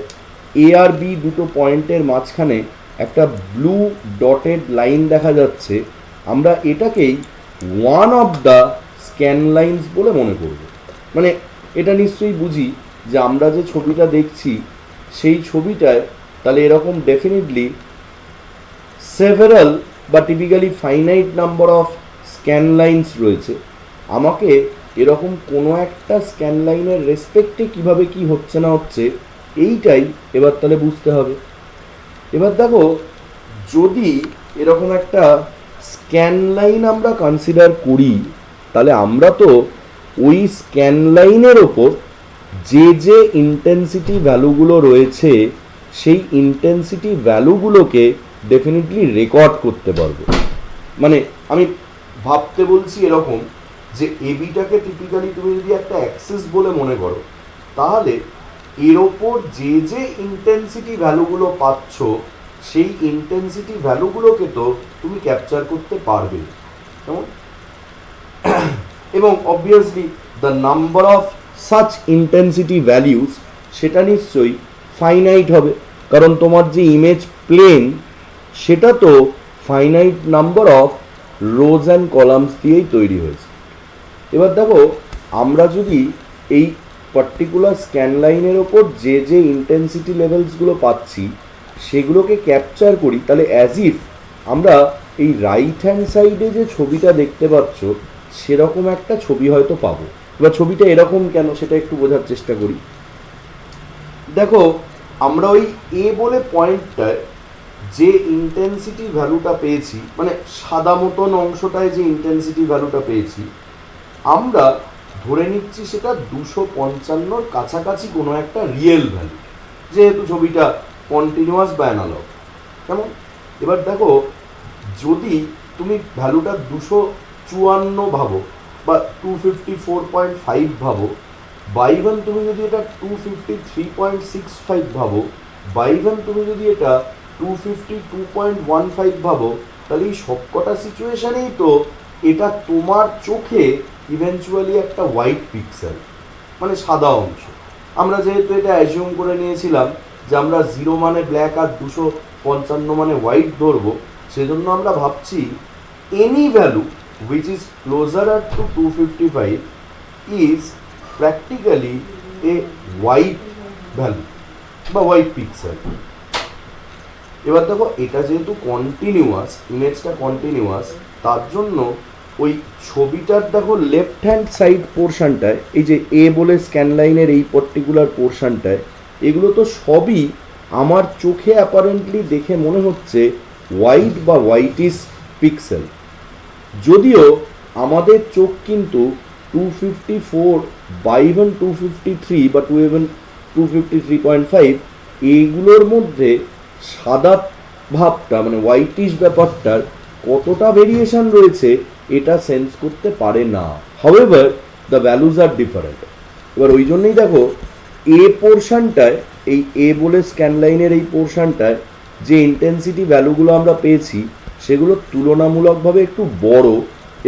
এ আর বি দুটো পয়েন্টের মাঝখানে একটা ব্লু ডটেড লাইন দেখা যাচ্ছে, আমরা এটাকেই one of the scan lines বলে মনে করব। মানে এটা নিশ্চয়ই বুঝি যে আমরা যে ছবিটা দেখছি সেই ছবিটায় তাহলে এরকম ডেফিনেটলি সেভারাল বা typically finite number of scan lines রয়েছে। আমাকে এরকম কোনো একটা স্ক্যান লাইনের রেসপেক্টে কীভাবে কি হচ্ছে না হচ্ছে এইটাই এবার তাহলে বুঝতে হবে। এবার দেখো, যদি এরকম একটা স্ক্যান লাইন আমরা কনসিডার করি, তাহলে আমরা তো ওই স্ক্যান লাইনের ওপর যে যে ইন্টেন্সিটি ভ্যালুগুলো রয়েছে সেই ইন্টেন্সিটি ভ্যালুগুলোকে ডেফিনেটলি রেকর্ড করতে পারবো। মানে আমি ভাবতে বলছি এরকম যে এবিটাকে টিপিক্যালি তুমি যদি একটা অ্যাক্সিস বলে মনে করো, তাহলে এর ওপর যে যে ইন্টেন্সিটি ভ্যালুগুলো পাচ্ছ সেই ইন্টেন্সিটি ভ্যালুগুলোকে তো তুমি ক্যাপচার করতে পারবে, কেমন? এবং obviously the number of such intensity values সেটা নিশ্চয়ই ফাইনাইট হবে, কারণ তোমার যে ইমেজ প্লেন সেটা তো finite number of rows and columns দিয়েই তৈরি হয়েছে। এবার দেখো, আমরা যদি এই পার্টিকুলার স্ক্যান লাইনের ওপর যে যে ইন্টেন্সিটি লেভেলসগুলো পাচ্ছি সেগুলোকে ক্যাপচার করি, তাহলে অ্যাজ ইফ আমরা এই রাইট হ্যান্ড সাইডে যে ছবিটা দেখতে পাচ্ছ সেরকম একটা ছবি হয়তো পাবো। এবার ছবিটা এরকম কেন সেটা একটু বোঝার চেষ্টা করি। দেখো, আমরা ওই এ বলে পয়েন্টটায় যে ইন্টেন্সিটি ভ্যালুটা পেয়েছি, মানে সাদা মতন অংশটায় যে ইন্টেন্সিটি ভ্যালুটা পেয়েছি, আমরা ধরে নিচ্ছি সেটা 255 কাছাকাছি কোনো একটা রিয়েল ভ্যালু, যেহেতু ছবিটা কন্টিনিউয়াস বা অ্যানালগ, কেমন? এবার দেখো, যদি তুমি ভ্যালুটা 254 ভাবো বা 254.5 ভাবো, বা ইভেন তুমি যদি এটা 253.65 ভাবো, বা ইভেন তুমি যদি এটা 252.15 ভাবো, তাহলে এই সবকটা সিচুয়েশানেই তো এটা তোমার চোখে ইভেনচুয়ালি একটা হোয়াইট পিক্সেল, মানে সাদা অংশ। আমরা যেহেতু এটা অ্যাজিউম করে নিয়েছিলাম যে আমরা 0 মানে ব্ল্যাক আর 255 মানে হোয়াইট ধরবো, সেজন্য আমরা ভাবছি any value which is closer to 255 is practically a white value বা হোয়াইট পিক্সেল। এবার দেখো, এটা যেহেতু কন্টিনিউয়াস, ইমেজটা কন্টিনিউয়াস, তার জন্য ওই ছবিটার দেখো লেফট হ্যান্ড সাইড পোর্শনটায়, এই যে এ বলে স্ক্যান লাইনের এই পার্টিকুলার পোর্শনটায়, এগুলো তো সবই আমার চোখে অ্যাপারেন্টলি দেখে মনে হচ্ছে হোয়াইট বা হোয়াইটিস পিক্সেল, যদিও আমাদের চোখ কিন্তু 254 বা ইভেন 253 বা 253.5 এইগুলোর মধ্যে সাদা ভাবটা মানে হোয়াইটিশ ব্যাপারটার কতটা ভেরিয়েশন রয়েছে এটা সেন্স করতে পারে না। However the values are different. এবার ওই জন্যই দেখো, এ পোর্শনটায়, এই এ বলে স্ক্যান লাইনের এই পোর্শনটায় যে ইন্টেন্সিটি ভ্যালুগুলো আমরা পেয়েছি সেগুলো তুলনামূলকভাবে একটু বড়,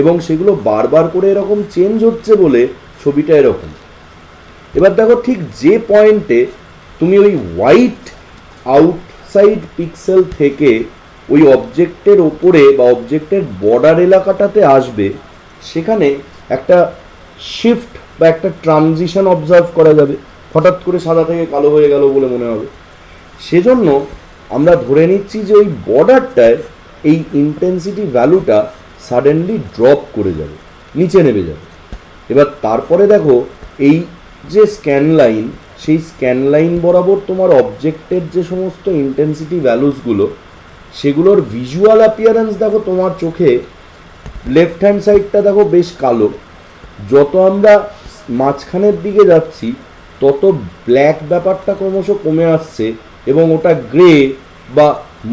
এবং সেগুলো বারবার করে এরকম চেঞ্জ হচ্ছে বলে ছবিটা এরকম। এবার দেখো, ঠিক যে পয়েন্টে তুমি ওই হোয়াইট আউটসাইড পিক্সেল থেকে ওই অবজেক্টের ওপরে বা অবজেক্টের বর্ডার এলাকাটাতে আসবে, সেখানে একটা শিফট বা একটা ট্রানজিশন অবজার্ভ করা যাবে, হঠাৎ করে সাদা থেকে কালো হয়ে গেল বলে মনে হবে। সেজন্য আমরা ধরে নিচ্ছি যে ওই বর্ডারটায় এই ইন্টেন্সিটি ভ্যালুটা সাডেনলি ড্রপ করে যাবে, নিচে নেমে যাবে। এবার তারপরে দেখো, এই যে স্ক্যান লাইন, সেই স্ক্যান লাইন বরাবর তোমার অবজেক্টের যে সমস্ত ইন্টেন্সিটি ভ্যালুসগুলো, সেগুলোর ভিজুয়াল অ্যাপিয়ারেন্স দেখো তোমার চোখে লেফট হ্যান্ড সাইডটা দেখো বেশ কালো, যত আমরা মাঝখানের দিকে যাচ্ছি তত ব্ল্যাক ব্যাপারটা ক্রমশ কমে আসছে, এবং ওটা গ্রে বা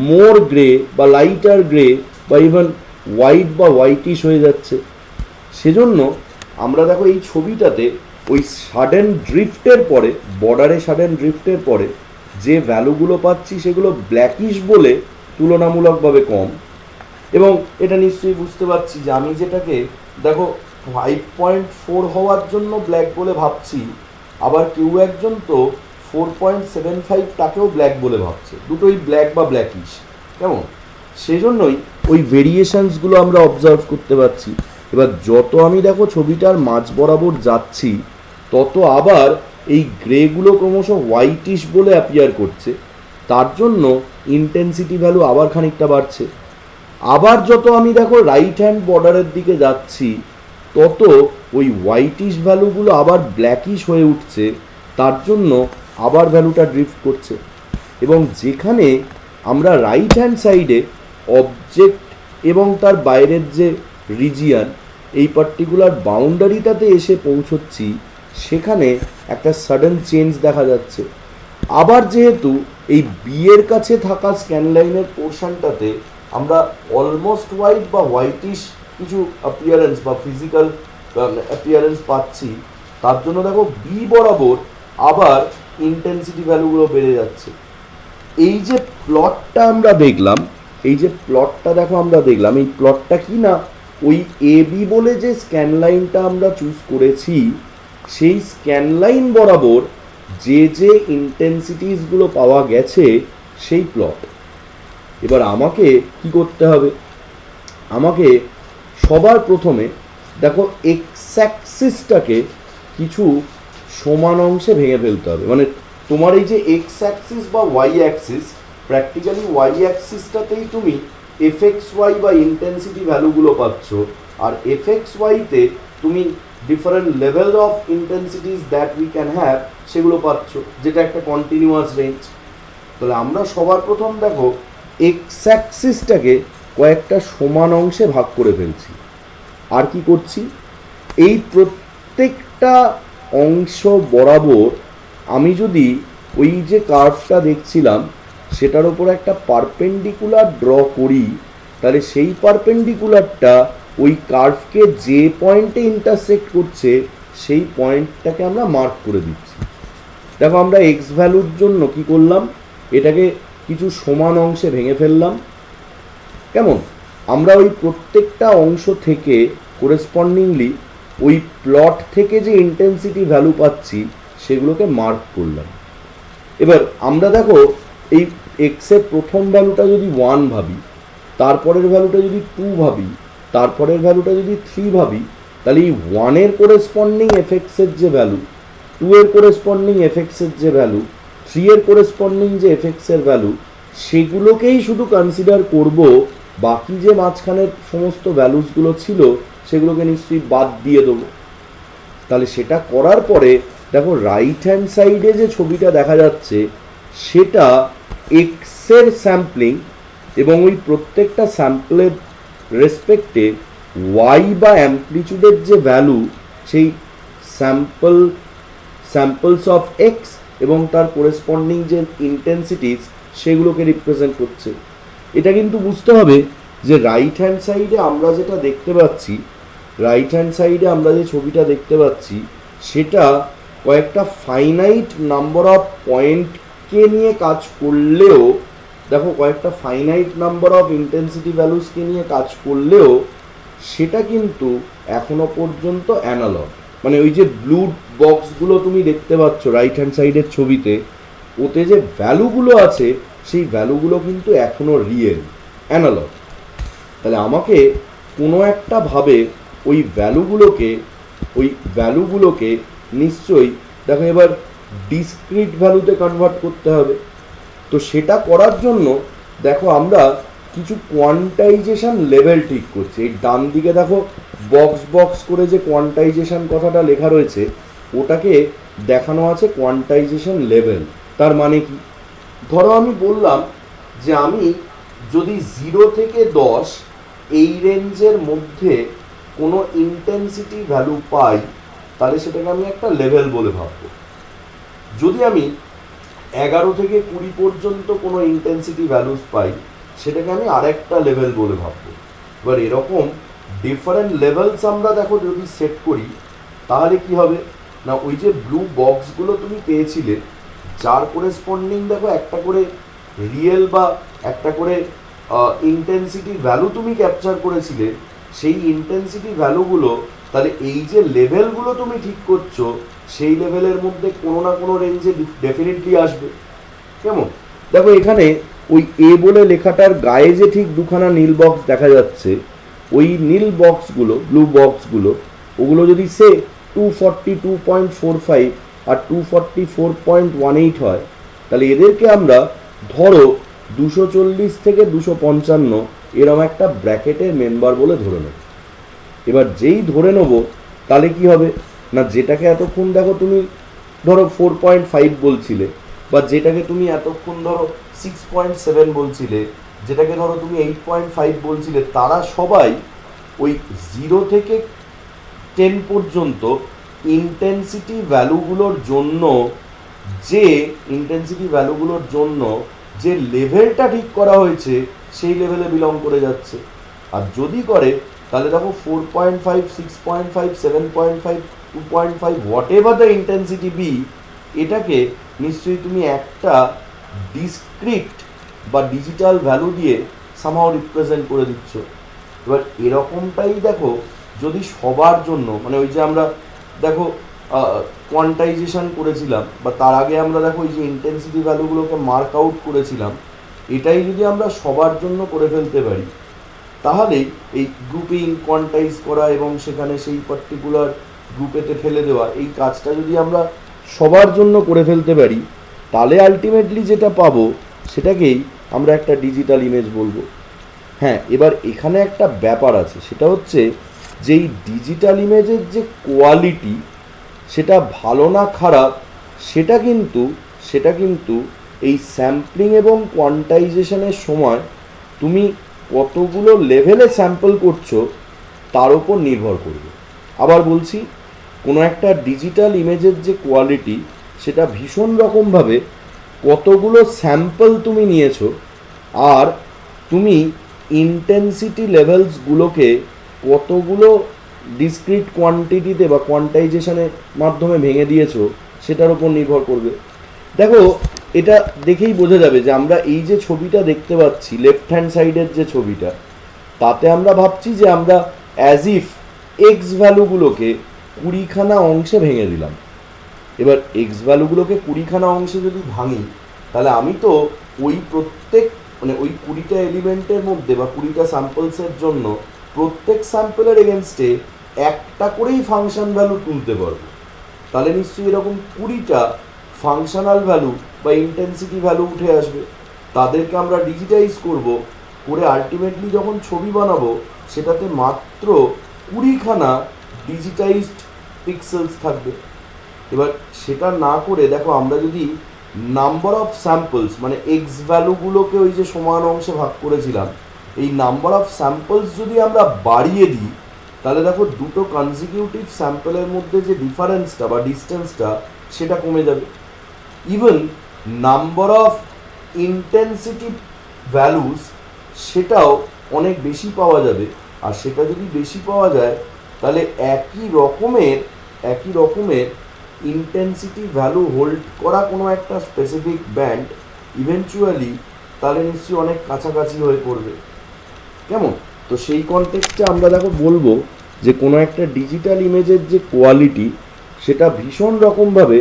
মোর গ্রে বা লাইটার গ্রে বা ইভেন হোয়াইট বা হোয়াইটিশ হয়ে যাচ্ছে। সেজন্য আমরা দেখো এই ছবিটাতে ওই সাডেন ড্রিফটের পরে, বর্ডারে সাডেন ড্রিফটের পরে যে ভ্যালুগুলো পাচ্ছি সেগুলো ব্ল্যাকিশ বলে তুলনামূলকভাবে কম। এবং এটা নিশ্চয়ই বুঝতে পারছি যে আমি যেটাকে দেখো 5.4 হওয়ার জন্য ব্ল্যাক বলে ভাবছি, আবার কেউ একজন তো 4.75টাকেও ব্ল্যাক বলে ভাবছে, দুটোই ব্ল্যাক বা ব্ল্যাকিশ, কেমন? সেজন্যই ওই ভেরিয়েশনসগুলো আমরা অবজার্ভ করতে পারছি। এবার যত আমি দেখো ছবিটার মাঝ বরাবর যাচ্ছি, তত আবার এই গ্রেগুলো ক্রমশ হোয়াইটিশ বলে অ্যাপিয়ার করছে, তার জন্য ইন্টেন্সিটি ভ্যালু আবার খানিকটা বাড়ছে। আবার যত আমি দেখো রাইট হ্যান্ড বর্ডারের দিকে যাচ্ছি, তত ওই হোয়াইটিশ ভ্যালুগুলো আবার ব্ল্যাকিশ হয়ে উঠছে, তার জন্য আবার ভ্যালুটা ড্রিফট করছে। এবং যেখানে আমরা রাইট হ্যান্ড সাইডে অবজেক্ট এবং তার বাইরের যে রিজিয়ান, এই পার্টিকুলার বাউন্ডারিটাতে এসে পৌঁছচ্ছি, সেখানে একটা সাডেন চেঞ্জ দেখা যাচ্ছে। আবার যেহেতু এই বিয়ের কাছে থাকা স্ক্যান লাইনের পোর্শনটাতে আমরা অলমোস্ট হোয়াইট বা হোয়াইটিশ কিছু অ্যাপিয়ারেন্স বা ফিজিক্যাল অ্যাপিয়ারেন্স পাচ্ছি, তার জন্য দেখো বি বরাবর আবার ইন্টেন্সিটি ভ্যালুগুলো বেড়ে যাচ্ছে। এই যে প্লটটা আমরা দেখলাম, এই যে প্লটটা দেখো আমরা দেখলাম, এই প্লটটা কি না, ওই এ বি বলে যে স্ক্যান লাইনটা আমরা চুজ করেছি, সেই স্ক্যান লাইন বরাবর যে যে ইন্টেন্সিটিসগুলো পাওয়া গেছে সেই প্লট। এবার আমাকে কি করতে হবে, আমাকে সবার প্রথমে দেখো এক্স অ্যাক্সিসটাকে কিছু সমান অংশে ভেঙে ফেলতে হবে। মানে তোমার এই যে এক্স অ্যাক্সিস বা ওয়াই অ্যাক্সিস, প্র্যাকটিক্যালি ওয়াই অ্যাক্সিসটাতেই তুমি এফ এক্স ওয়াই বা ইন্টেন্সিটি ভ্যালুগুলো পাচ্ছ, আর এফ এক্স ওয়াইতে তুমি different level of intensities that we can have সেগুলো পাচ্ছ, যেটা একটা কন্টিনিউয়াস রেঞ্জ। তাহলে আমরা সবার প্রথম দেখো এক্স অ্যাক্সিসটাকে কয়েকটা সমান অংশে ভাগ করে ফেলছি। আর কি করছি, এই প্রত্যেকটা অংশ বরাবর আমি যদি ওই যে কার্ভটা দেখছিলাম সেটার ওপর একটা পারপেন্ডিকুলার ড্র করি, তাহলে সেই পারপেন্ডিকুলারটা ওই কার্ভকে যে পয়েন্টে ইন্টারসেক্ট করছে সেই পয়েন্টটাকে আমরা মার্ক করে দিচ্ছি। দেখো আমরা এক্স ভ্যালুর জন্য কি করলাম, এটাকে কিছু সমান অংশে ভেঙে ফেললাম। কেমন, আমরা ওই প্রত্যেকটা অংশ থেকে করেসপন্ডিংলি ওই প্লট থেকে যে ইন্টেন্সিটি ভ্যালু পাচ্ছি সেগুলোকে মার্ক করলাম। এবার আমরা দেখো এই এক্সের প্রথম ভ্যালুটা যদি 1 ভাবি, তারপরের ভ্যালুটা যদি 2 ভাবি, তারপরের ভ্যালুটা যদি 3 ভাবি, তাহলে এই 1-এর কোরেসপন্ডিং এফএক্সের যে ভ্যালু, 2-এর কোরেসপন্ডিং এফএক্সের যে ভ্যালু, 3-এর কোরেসপন্ডিং যে এফএক্সের ভ্যালু, সেগুলোকেই শুধু কনসিডার করব, বাকি যে মাঝখানের সমস্ত ভ্যালুসগুলো ছিল সেগুলোকে নিশ্চয়ই বাদ দিয়ে দেবো। তাহলে সেটা করার পরে দেখো রাইট হ্যান্ড সাইডে যে ছবিটা দেখা যাচ্ছে সেটা এক্সের স্যাম্পলিং, এবং ওই প্রত্যেকটা স্যাম্পলের রেসপেক্টে ওয়াই বা অ্যাম্পলিচিউডের যে ভ্যালু, সেই স্যাম্পলস অফ এক্স এবং তার কোরেসপন্ডিং যে ইন্টেন্সিটিস সেগুলোকে রিপ্রেজেন্ট করছে। এটা কিন্তু বুঝতে হবে যে রাইট হ্যান্ড সাইডে আমরা যেটা দেখতে পাচ্ছি, রাইট হ্যান্ড সাইডে আমরা যে ছবিটা দেখতে পাচ্ছি সেটা কয়েকটা ফাইনাইট নাম্বার অফ পয়েন্টকে নিয়ে কাজ করলেও, দেখো কয়েকটা ফাইনাইট নাম্বার অফ ইন্টেন্সিটি ভ্যালুসকে নিয়ে কাজ করলেও সেটা কিন্তু এখনো পর্যন্ত অ্যানালগ। মানে ওই যে ব্লু বক্সগুলো তুমি দেখতে পাচ্ছ রাইট হ্যান্ড সাইডের ছবিতে, ওতে যে ভ্যালুগুলো আছে সেই ভ্যালুগুলো কিন্তু এখনো রিয়েল, অ্যানালগ। তাহলে আমাকে কোনো একটা ভাবে ওই ভ্যালুগুলোকে নিশ্চয়ই দেখো এবার ডিসক্রিট ভ্যালুতে কনভার্ট করতে হবে। তো সেটা করার জন্য দেখো আমরা কিছু কোয়ান্টাইজেশন লেভেল ঠিক করছি। এই ডান দিকে দেখো বক্স বক্স করে যে কোয়ান্টাইজেশন কথাটা লেখা রয়েছে, ওটাকে দেখানো আছে কোয়ান্টাইজেশন লেভেল। তার মানে কি, ধরো আমি বললাম যে আমি যদি 0 থেকে 10 এই রেঞ্জের মধ্যে কোনো ইন্টেন্সিটি ভ্যালু পাই, তাহলে সেটাকে আমি একটা লেভেল বলে ভাববো। যদি আমি 11 থেকে 20 পর্যন্ত কোনো ইন্টেন্সিটি ভ্যালুস পাই, সেটাকে আমি আরেকটা লেভেল বলে ভাববো। এবার এরকম ডিফারেন্ট লেভেলস আমরা দেখো যদি সেট করি, তাহলে কি হবে না, ওই যে ব্লু বক্সগুলো তুমি পেয়েছিলে, যার কোরেসপন্ডিং দেখো একটা করে রিয়েল বা একটা করে ইন্টেন্সিটি ভ্যালু তুমি ক্যাপচার করেছিলে, সেই ইন্টেন্সিটি ভ্যালুগুলো তাহলে এই যে লেভেলগুলো তুমি ঠিক করছো সেই লেভেলের মধ্যে কোনো না কোনো রেঞ্জে ডেফিনেটলি আসবে। কেমন, দেখো এখানে ওই এ বলে লেখাটার গায়ে যে ঠিক দুখানা নীল বক্স দেখা যাচ্ছে, ওই নীল বক্সগুলো, ব্লু বক্সগুলো, ওগুলো যদি সে 242.45 আর 244.18 হয়, তাহলে এদেরকে আমরা ধরো 240 থেকে 255 এরম একটা ব্র্যাকেটের মেম্বার বলে ধরে নেব। এবার যেই ধরে নেব তাহলে কি হবে না, যেটাকে এতক্ষণ দেখো তুমি ধরো 4.5 বলছিলে, বা যেটাকে তুমি এতক্ষণ ধরো 6.7 বলছিলে, যেটাকে ধরো তুমি 8.5 বলছিলে, তারা সবাই ওই 0 থেকে 10 পর্যন্ত ইন্টেন্সিটি ভ্যালুগুলোর জন্য যে লেভেলটা ঠিক করা হয়েছে সেই লেভেলে বিলং করে যাচ্ছে। আর যদি করে তাহলে দেখো 4.5, 6.5, 7.5, 2.5, whatever the intensity be, এটাকে নিশ্চয়ই তুমি একটা ডিসক্রিট বা ডিজিটাল ভ্যালু দিয়ে সামহাও রিপ্রেজেন্ট করে দিচ্ছ। এবার এরকমটাই দেখো যদি সবার জন্য, মানে ওই যে আমরা দেখো কোয়ান্টাইজেশন করেছিলাম, বা তার আগে আমরা দেখো ওই যে ইন্টেন্সিটি ভ্যালুগুলোকে মার্ক আউট করেছিলাম, এটাই যদি আমরা সবার জন্য করে ফেলতে পারি, তাহলে এই গ্রুপিং, কোয়ান্টাইজ করা এবং সেখানে সেই পার্টিকুলার গ্রুপেতে ফেলে দেওয়া, এই কাজটা যদি আমরা সবার জন্য করে ফেলতে পারি, তাহলে আলটিমেটলি যেটা পাবো সেটাকেই আমরা একটা ডিজিটাল ইমেজ বলবো। হ্যাঁ, এবার এখানে একটা ব্যাপার আছে, সেটা হচ্ছে যেই ডিজিটাল ইমেজের যে কোয়ালিটি, সেটা ভালো না খারাপ, সেটা কিন্তু এই স্যাম্পলিং এবং কোয়ান্টাইজেশনের সময় তুমি কতগুলো লেভেলে স্যাম্পল করছো তার উপর নির্ভর করবে। আবার বলছি, কোনো একটা ডিজিটাল ইমেজের যে কোয়ালিটি, সেটা ভীষণ রকমভাবে কতগুলো স্যাম্পল তুমি নিয়েছো, আর তুমি ইন্টেন্সিটি লেভেলসগুলোকে কতগুলো ডিসক্রিট কোয়ান্টিটিতে বা কোয়ান্টাইজেশনের মাধ্যমে ভেঙে দিয়েছো সেটার উপর নির্ভর করবে। দেখো, এটা দেখেই বোঝা যাবে যে আমরা এই যে ছবিটা দেখতে পাচ্ছি, লেফট হ্যান্ড সাইডের যে ছবিটা, তাতে আমরা ভাবছি যে আমরা অ্যাজ ইফ এক্স ভ্যালুগুলোকে 20খানা অংশে ভেঙে দিলাম। এবার এক্স ভ্যালুগুলোকে 20খানা অংশে যদি ভাঙি, তাহলে আমি তো ওই প্রত্যেক, মানে ওই 20টা এলিমেন্টের মধ্যে বা 20টা স্যাম্পলসের জন্য প্রত্যেক স্যাম্পলের এগেনস্টে একটা করেই ফাংশন ভ্যালু তুলতে পারবো। তাহলে নিশ্চয়ই এরকম 20টা ফাংশনাল ভ্যালু বা ইন্টেন্সিটি ভ্যালু উঠে আসবে। তাদেরকে আমরা ডিজিটাইজ করে আলটিমেটলি যখন ছবি বানাবো, সেটাতে মাত্র 20খানা ডিজিটাইজড পিক্সেলস থাকবে। এবার সেটা না করে দেখো, আমরা যদি নাম্বার অফ স্যাম্পলস, মানে এক্স ভ্যালুগুলোকে ওই যে সমান অংশে ভাগ করেছিলাম, এই নাম্বার অফ স্যাম্পলস যদি আমরা বাড়িয়ে দিই, তাহলে দেখো দুটো কনজিকিউটিভ স্যাম্পলের মধ্যে যে ডিফারেন্সটা বা ডিস্টেন্সটা, সেটা কমে যাবে। Even number of intensity values, সেটাও অনেক বেশি পাওয়া যাবে। আর সেটা যদি বেশি পাওয়া যায়, তাহলে একই রকমের ইন্টেন্সিটি ভ্যালু হোল্ড করা কোনো একটা স্পেসিফিক ব্যান্ড ইভেনচুয়ালি তাহলে নিশ্চয়ই অনেক কাছাকাছি হয়ে পড়বে। কেমন? তো সেই কনটেক্সটে আমরা দেখো বলবো যে কোনো একটা ডিজিটাল ইমেজের যে কোয়ালিটি, সেটা ভীষণ রকমভাবে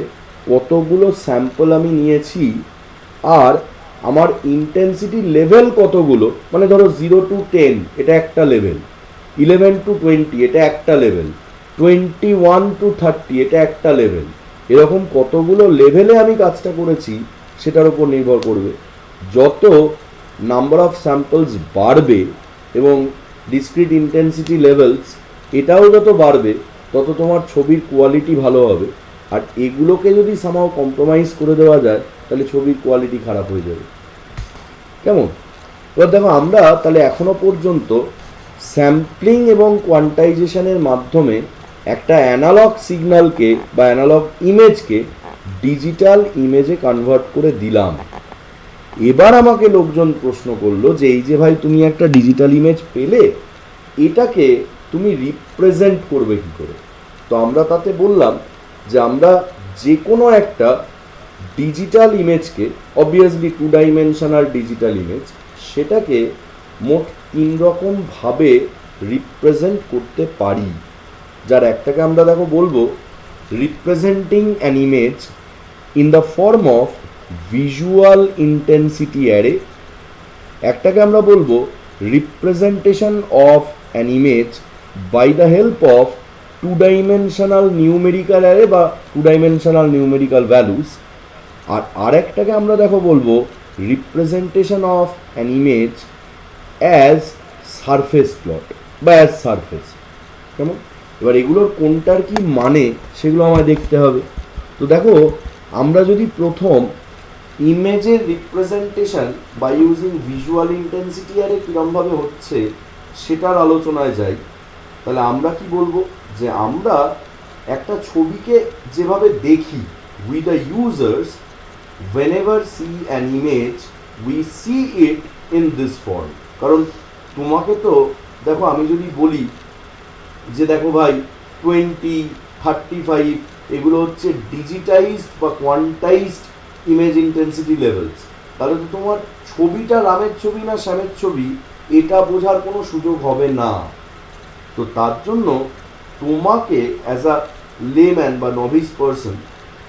কতগুলো স্যাম্পল আমি নিয়েছি, আর আমার ইন্টেন্সিটি লেভেল কতগুলো, মানে ধরো 0 to 10 এটা একটা লেভেল, 11 to 20 এটা একটা লেভেল, 21 to 30 এটা একটা লেভেল, এরকম কতগুলো লেভেলে আমি কাজটা করেছি সেটার উপর নির্ভর করবে। যত নাম্বার অফ স্যাম্পলস বাড়বে এবং ডিসক্রিট ইন্টেন্সিটি লেভেলস এটাও যত বাড়বে, তত তোমার ছবির কোয়ালিটি ভালো হবে। আর এগুলোকে যদি সামাও কম্প্রোমাইজ করে দেওয়া যায়, তাহলে ছবির কোয়ালিটি খারাপ হয়ে যাবে। কেমন? এবার দেখো, আমরা তাহলে এখনো পর্যন্ত স্যাম্পলিং এবং কোয়ান্টাইজেশনের মাধ্যমে একটা অ্যানালগ সিগন্যালকে বা অ্যানালগ ইমেজকে ডিজিটাল ইমেজে কনভার্ট করে দিলাম। এবার আমাকে লোকজন প্রশ্ন করলো যে এই যে ভাই তুমি একটা ডিজিটাল ইমেজ পেলে, এটাকে তুমি রিপ্রেজেন্ট করবে কী করে? তো আমরা তাতে বললাম যে আমরা যে কোনো একটা ডিজিটাল ইমেজকে, অবভিয়াসলি 2 ডাইমেনশনাল ডিজিটাল ইমেজ, সেটাকে মোট 3 রকমভাবে রিপ্রেজেন্ট করতে পারি। যার একটাকে আমরা দেখো বলবো representing an image in the form of visual intensity array, একটাকে আমরা বলবো representation of an image by the help of 2 dimensional numerical array বা 2 ডাইমেনশনাল নিউমেরিক্যাল ভ্যালুস, আর আরেকটাকে আমরা দেখো বলবো representation of an image as surface plot বা অ্যাজ সারফেস। কেমন? এবার এগুলোর কোনটার কি মানে সেগুলো আমায় দেখতে হবে। তো দেখো, আমরা যদি প্রথম ইমেজের representation by using visual intensity array কীরমভাবে হচ্ছে সেটার আলোচনায় যাই, তাহলে আমরা কি বলবো, যে আমরা একটা ছবিকে যেভাবে দেখি, we the users whenever see an image we see it in this form। কারণ তোমাকে তো দেখো, আমি যদি বলি যে দেখো ভাই 20, 35 এগুলো হচ্ছে ডিজিটাইজড বা কোয়ান্টাইজড ইমেজ ইন্টেন্সিটি লেভেলস, তাহলে তো তোমার ছবিটা রামের ছবি না শ্যামের ছবি এটা বোঝার কোনো সুযোগ হবে না। তো তার জন্য তোমাকে অ্যাজ আ লেম্যান বা নভিস পারসন,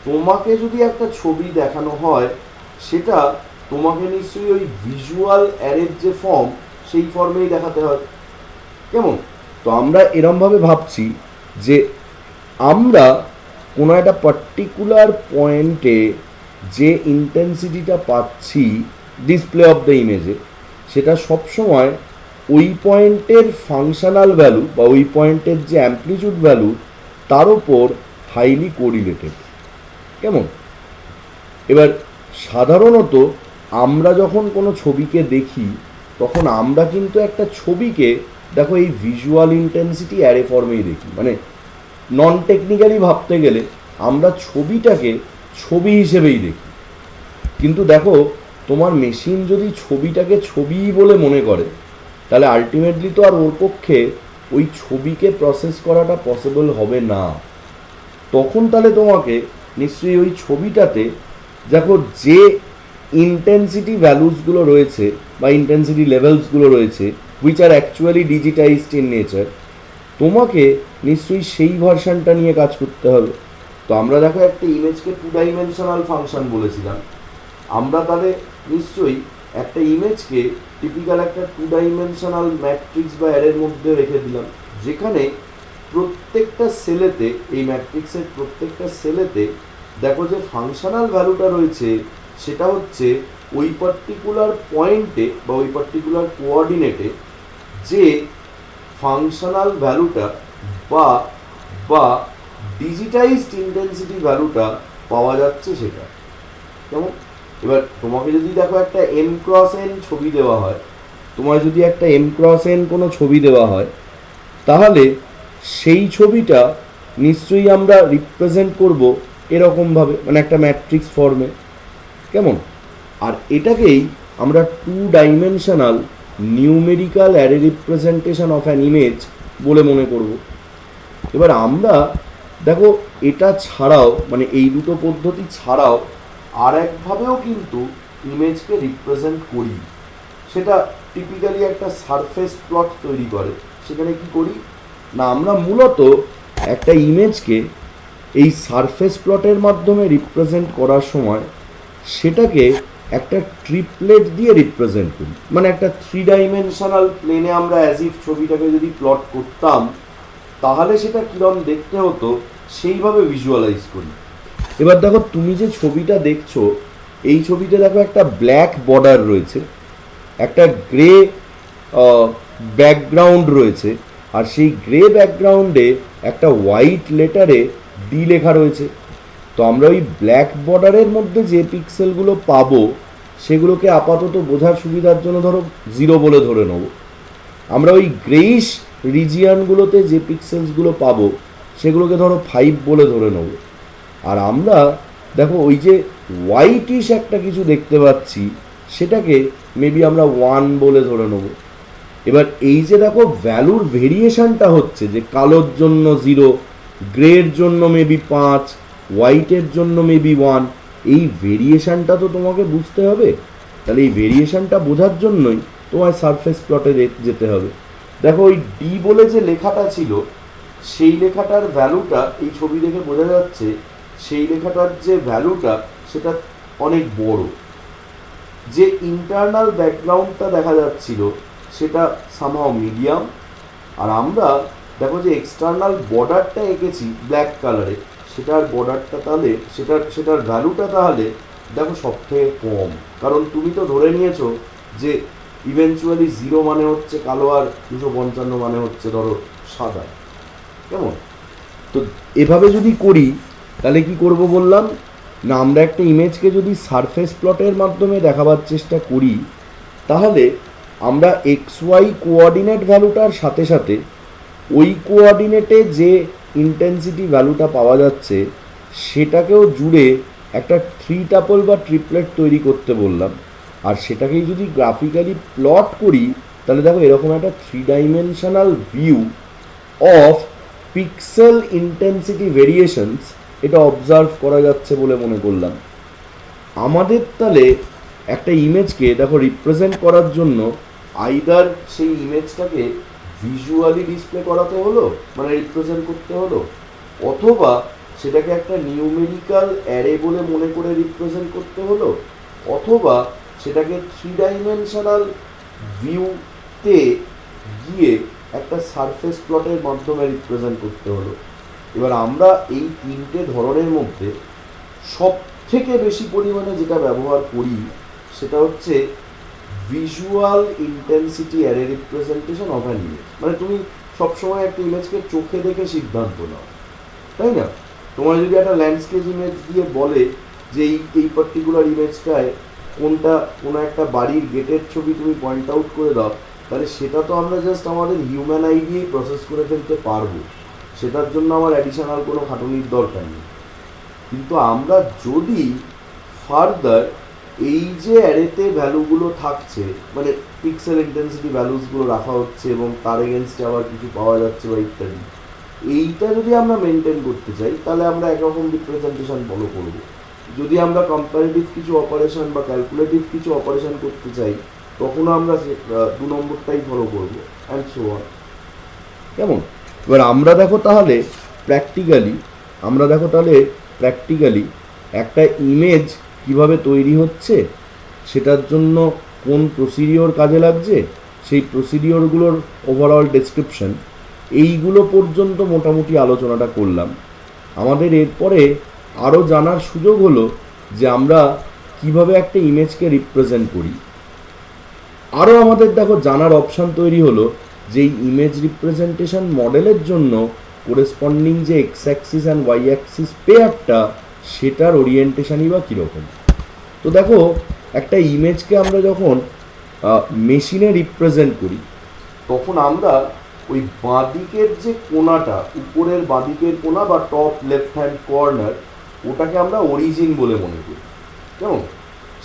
তোমাকে যদি একটা ছবি দেখানো হয় সেটা তোমাকে নিশ্চয়ই ওই ভিজুয়াল অ্যারের যে ফর্ম সেই ফর্মেই দেখাতে হয়। কেমন? তো আমরা এরমভাবে ভাবছি যে আমরা কোনো একটা পার্টিকুলার পয়েন্টে যে ইন্টেন্সিটিটা পাচ্ছি ডিসপ্লে অফ দ্য ইমেজে, সেটা সবসময় ওই পয়েন্টের ফাংশনাল ভ্যালু বা ওই পয়েন্টের যে অ্যামপ্লিটিউড ভ্যালু তার ওপর হাইলি কোরিলেটেড। কেমন? এবার সাধারণত আমরা যখন কোনো ছবিকে দেখি তখন আমরা কিন্তু একটা ছবিকে দেখো এই ভিজুয়াল ইন্টেন্সিটি অ্যারে ফর্মেই দেখি, মানে নন টেকনিক্যালি ভাবতে গেলে আমরা ছবিটাকে ছবি হিসেবেই দেখি। কিন্তু দেখো, তোমার মেশিন যদি ছবিটাকে ছবিই বলে মনে করে তাহলে আলটিমেটলি তো আর ওর পক্ষে ওই ছবিকে প্রসেস করাটা পসিবল হবে না। তখন তাহলে তোমাকে নিশ্চয়ই ওই ছবিটাতে দেখো যে ইন্টেন্সিটি ভ্যালুসগুলো রয়েছে বা ইন্টেন্সিটি লেভেলসগুলো রয়েছে which are actually digitised in nature, তোমাকে নিশ্চয়ই সেই ভার্সানটা নিয়ে কাজ করতে হবে। তো আমরা দেখো একটা ইমেজকে 2 ডাইমেনশনাল ফাংশন বলেছিলাম, আমরা তাহলে নিশ্চয়ই একটা ইমেজকে টিপিক্যাল একটা 2 ডাইমেনশনাল ম্যাট্রিক্স বা অ্যারের মধ্যে রেখে দিলাম, যেখানে প্রত্যেকটা সেলেতে, এই ম্যাট্রিক্সের প্রত্যেকটা সেলেতে দেখো যে ফাংশনাল ভ্যালুটা রয়েছে সেটা হচ্ছে ওই পার্টিকুলার পয়েন্টে বা ওই পার্টিকুলার কোঅর্ডিনেটে যে ফাংশনাল ভ্যালুটা বা বা ডিজিটাইজড ইন্টেন্সিটি ভ্যালুটা পাওয়া যাচ্ছে সেটা। কেমন? এবার তোমাকে যদি দেখো একটা m×n ছবি দেওয়া হয়, তোমায় যদি একটা m×n কোনো ছবি দেওয়া হয়, তাহলে সেই ছবিটা নিশ্চয়ই আমরা রিপ্রেজেন্ট করব এরকমভাবে, মানে একটা ম্যাট্রিক্স ফর্মে। কেমন? আর এটাকেই আমরা 2 dimensional numerical array representation of an image বলে মনে করব। এবার আমরা দেখো এটা ছাড়াও, মানে এই দুটো পদ্ধতি ছাড়াও আর একভাবেও কিন্তু ইমেজকে রিপ্রেজেন্ট করি। সেটা টিপিক্যালি একটা সারফেস প্লট তৈরি করে। সেখানে কি করি না, আমরা মূলত একটা ইমেজকে এই সারফেস প্লটের মাধ্যমে রিপ্রেজেন্ট করার সময় সেটাকে একটা ট্রিপলেট দিয়ে রিপ্রেজেন্ট করি। মানে একটা 3 ডাইমেনশনাল প্লেনে আমরা অ্যাজ ইফ ছবিটাকে যদি প্লট করতাম তাহলে সেটা কীরকম দেখতে হতো সেইভাবে ভিজুয়ালাইজ করি। এবার দেখো, তুমি যে ছবিটা দেখছো এই ছবিতে দেখো একটা ব্ল্যাক বর্ডার রয়েছে, একটা গ্রে ব্যাকগ্রাউন্ড রয়েছে, আর সেই গ্রে ব্যাকগ্রাউন্ডে একটা হোয়াইট লেটারে ডি লেখা রয়েছে। তো আমরা ওই ব্ল্যাক বর্ডারের মধ্যে যে পিক্সেলগুলো পাবো সেগুলোকে আপাতত বোঝার সুবিধার জন্য ধরো 0 বলে ধরে নেব। আমরা ওই গ্রেইশ রিজিয়ানগুলোতে যে পিক্সেলসগুলো পাবো সেগুলোকে ধরো 5 বলে ধরে নেব। আর আমরা দেখো ওই যে হোয়াইটিশ একটা কিছু দেখতে পাচ্ছি সেটাকে মেবি আমরা 1 বলে ধরে নেব। এবার এই যে দেখো ভ্যালুর ভেরিয়েশনটা হচ্ছে, যে কালোর জন্য 0, গ্রের জন্য মেবি 5, হোয়াইটের জন্য মেবি 1, এই ভেরিয়েশনটা তো তোমাকে বুঝতে হবে। তাহলে এই ভেরিয়েশনটা বোঝার জন্যই তোমায় সারফেস প্লটে যেতে হবে। দেখো ওই ডি বলে যে লেখাটা ছিল সেই লেখাটার ভ্যালুটা এই ছবি দেখে বোঝা যাচ্ছে, সেই লেখাটার যে ভ্যালুটা সেটা অনেক বড়। যে ইন্টারনাল ব্যাকগ্রাউন্ডটা দেখা যাচ্ছিল সেটা সামহাও মিডিয়াম, আর আমরা দেখো যে এক্সটার্নাল বর্ডারটা এঁকেছি ব্ল্যাক কালারে, সেটার বর্ডারটা তাহলে সেটার ভ্যালুটা তাহলে দেখো সব থেকে কম। কারণ তুমি তো ধরে নিয়েছো যে ইভেনচুয়ালি 0 মানে হচ্ছে কালো আর 255 মানে হচ্ছে ধরো সাদা। কেমন? তো এভাবে যদি করি তাহলে কি করব বললাম না, আমরা একটা ইমেজকে যদি সারফেস প্লটের মাধ্যমে দেখাবার চেষ্টা করি তাহলে আমরা এক্স ওয়াই কোঅর্ডিনেট ভ্যালুটার সাথে সাথে ওই কোঅর্ডিনেটে যে ইন্টেন্সিটি ভ্যালুটা পাওয়া যাচ্ছে সেটাকেও জুড়ে একটা থ্রি টাপল বা ট্রিপলেট তৈরি করতে বললাম। আর সেটাকেই যদি গ্রাফিক্যালি প্লট করি তাহলে দেখো এরকম একটা three dimensional view of pixel intensity variations এটা অবজার্ভ করা যাচ্ছে বলে মনে করলাম। আমাদের তাহলে একটা ইমেজকে দেখো রিপ্রেজেন্ট করার জন্য আইদার সেই ইমেজটাকে ভিজুয়ালি ডিসপ্লে করাতে হলো, মানে রিপ্রেজেন্ট করতে হলো, অথবা সেটাকে একটা নিউমেরিক্যাল অ্যারে বলে মনে করে রিপ্রেজেন্ট করতে হলো, অথবা সেটাকে থ্রি ডাইমেনশনাল ভিউতে গিয়ে একটা সারফেস প্লটের মাধ্যমে রিপ্রেজেন্ট করতে হলো। এবার আমরা এই তিনটে ধরনের মধ্যে সব থেকে বেশি পরিমাণে যেটা ব্যবহার করি সেটা হচ্ছে visual intensity array representation of an image. মানে তুমি সবসময় একটা ইমেজকে চোখে দেখে সিদ্ধান্ত নাও, তাই না? তোমার যদি একটা ল্যান্ডস্কেপ ইমেজ দিয়ে বলে যে এই পার্টিকুলার ইমেজটায় কোনো একটা বাড়ির গেটের ছবি তুমি পয়েন্ট আউট করে দাও, তাহলে সেটা তো আমরা জাস্ট আমাদের হিউম্যান আই দিয়েই প্রসেস করে ফেলতে পারবো, সেটার জন্য আমার অ্যাডিশনাল কোনো খাটুনির দরকার নেই। কিন্তু আমরা যদি ফার্দার এই যে অ্যারেতে ভ্যালুগুলো থাকছে, মানে পিক্সেল ইন্টেন্সিটি ভ্যালুসগুলো রাখা হচ্ছে এবং তার এগেনস্টে আবার কিছু পাওয়া যাচ্ছে বা ইত্যাদি, এইটা যদি আমরা মেনটেন করতে চাই তাহলে আমরা একরকম রিপ্রেজেন্টেশন ফলো করব। যদি আমরা কম্পারেটিভ কিছু অপারেশন বা ক্যালকুলেটিভ কিছু অপারেশন করতে চাই তখন আমরা 2 নম্বরটাই ফলো করবো, অ্যান্ড সো অন। কেমন? এবার আমরা দেখো তাহলে প্র্যাকটিক্যালি একটা ইমেজ কিভাবে তৈরি হচ্ছে, সেটার জন্য কোন প্রসিডিওর কাজে লাগছে, সেই প্রসিডিওরগুলোর ওভারঅল ডেসক্রিপশন, এইগুলো পর্যন্ত মোটামুটি আলোচনাটা করলাম। আমাদের এরপরে আরও জানার সুযোগ হলো যে আমরা কিভাবে একটা ইমেজকে রিপ্রেজেন্ট করি। আরও আমাদের দেখো জানার অপশান তৈরি হলো যে এই ইমেজ রিপ্রেজেন্টেশন মডেলের জন্য কোরেসপন্ডিং যে X axis and Y axis পেয়ারটা সেটার ওরিয়েন্টেশনই বা কীরকম। তো দেখো একটা ইমেজকে আমরা যখন মেশিনে রিপ্রেজেন্ট করি তখন আমরা ওই বাঁদিকের যে কোণাটা, উপরের বাঁদিকের কোণা বা টপ লেফট হ্যান্ড কর্নার, ওটাকে আমরা অরিজিন বলে মনে করি। কেমন?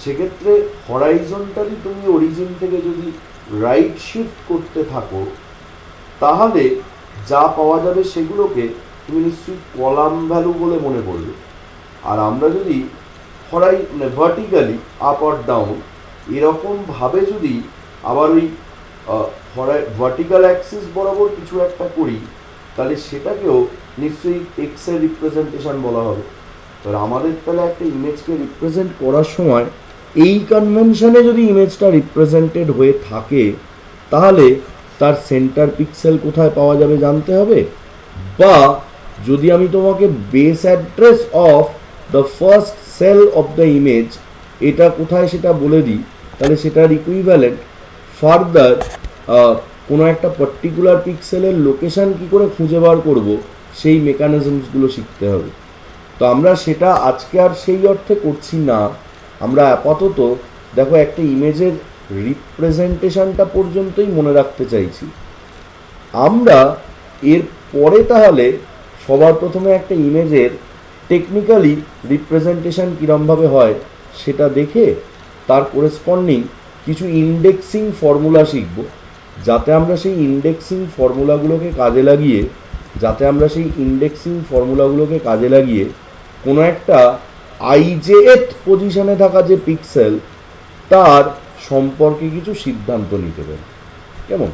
সেক্ষেত্রে হরাইজন্টালি তুমি অরিজিন থেকে যদি রাইট শিফট করতে থাকো তাহলে যা পাওয়া যাবে সেগুলোকে তুমি নিশ্চয়ই কলাম ভ্যালু বলে মনে করবে। আর আমরা যদি ভার্টিক্যালি আপ আর ডাউন এরকমভাবে যদি আবার ওই ভার্টিক্যাল অ্যাক্সিস বরাবর কিছু একটা করি তাহলে সেটাকেও নিশ্চয়ই এক্সের রিপ্রেজেন্টেশন বলা হবে। এবার আমাদের তাহলে একটা ইমেজকে রিপ্রেজেন্ট করার সময় এই কনভেনশনে যদি ইমেজটা রিপ্রেজেন্টেড হয়ে থাকে তাহলে তার সেন্টার পিক্সেল কোথায় পাওয়া যাবে জানতে হবে, বা যদি আমি তোমাকে base address of the first cell of the image এটা কোথায় সেটা বলে দিই তাহলে সেটার ইকুইভ্যালেন্ট ফার্দার কোনো একটা পার্টিকুলার পিক্সেলের লোকেশান কী করে খুঁজে বার করব সেই মেকানিজমসগুলো শিখতে হবে। তো আমরা সেটা আজকে আর সেই অর্থে করছি না, আমরা আপাতত দেখো একটা ইমেজের রিপ্রেজেন্টেশনটা পর্যন্তই মনে রাখতে চাইছি। আমরা এর পরে তাহলে সবার প্রথমে একটা ইমেজের টেকনিক্যালি রিপ্রেজেন্টেশন কীরমভাবে হয় সেটা দেখে তার কোরেসপন্ডিং কিছু ইন্ডেক্সিং ফর্মুলা শিখব, যাতে আমরা সেই ইন্ডেক্সিং ফর্মুলাগুলোকে কাজে লাগিয়ে কোনো একটা আইজেএথ পজিশনে থাকা যে পিক্সেল তার সম্পর্কে কিছু সিদ্ধান্ত নিতে পারি। কেমন?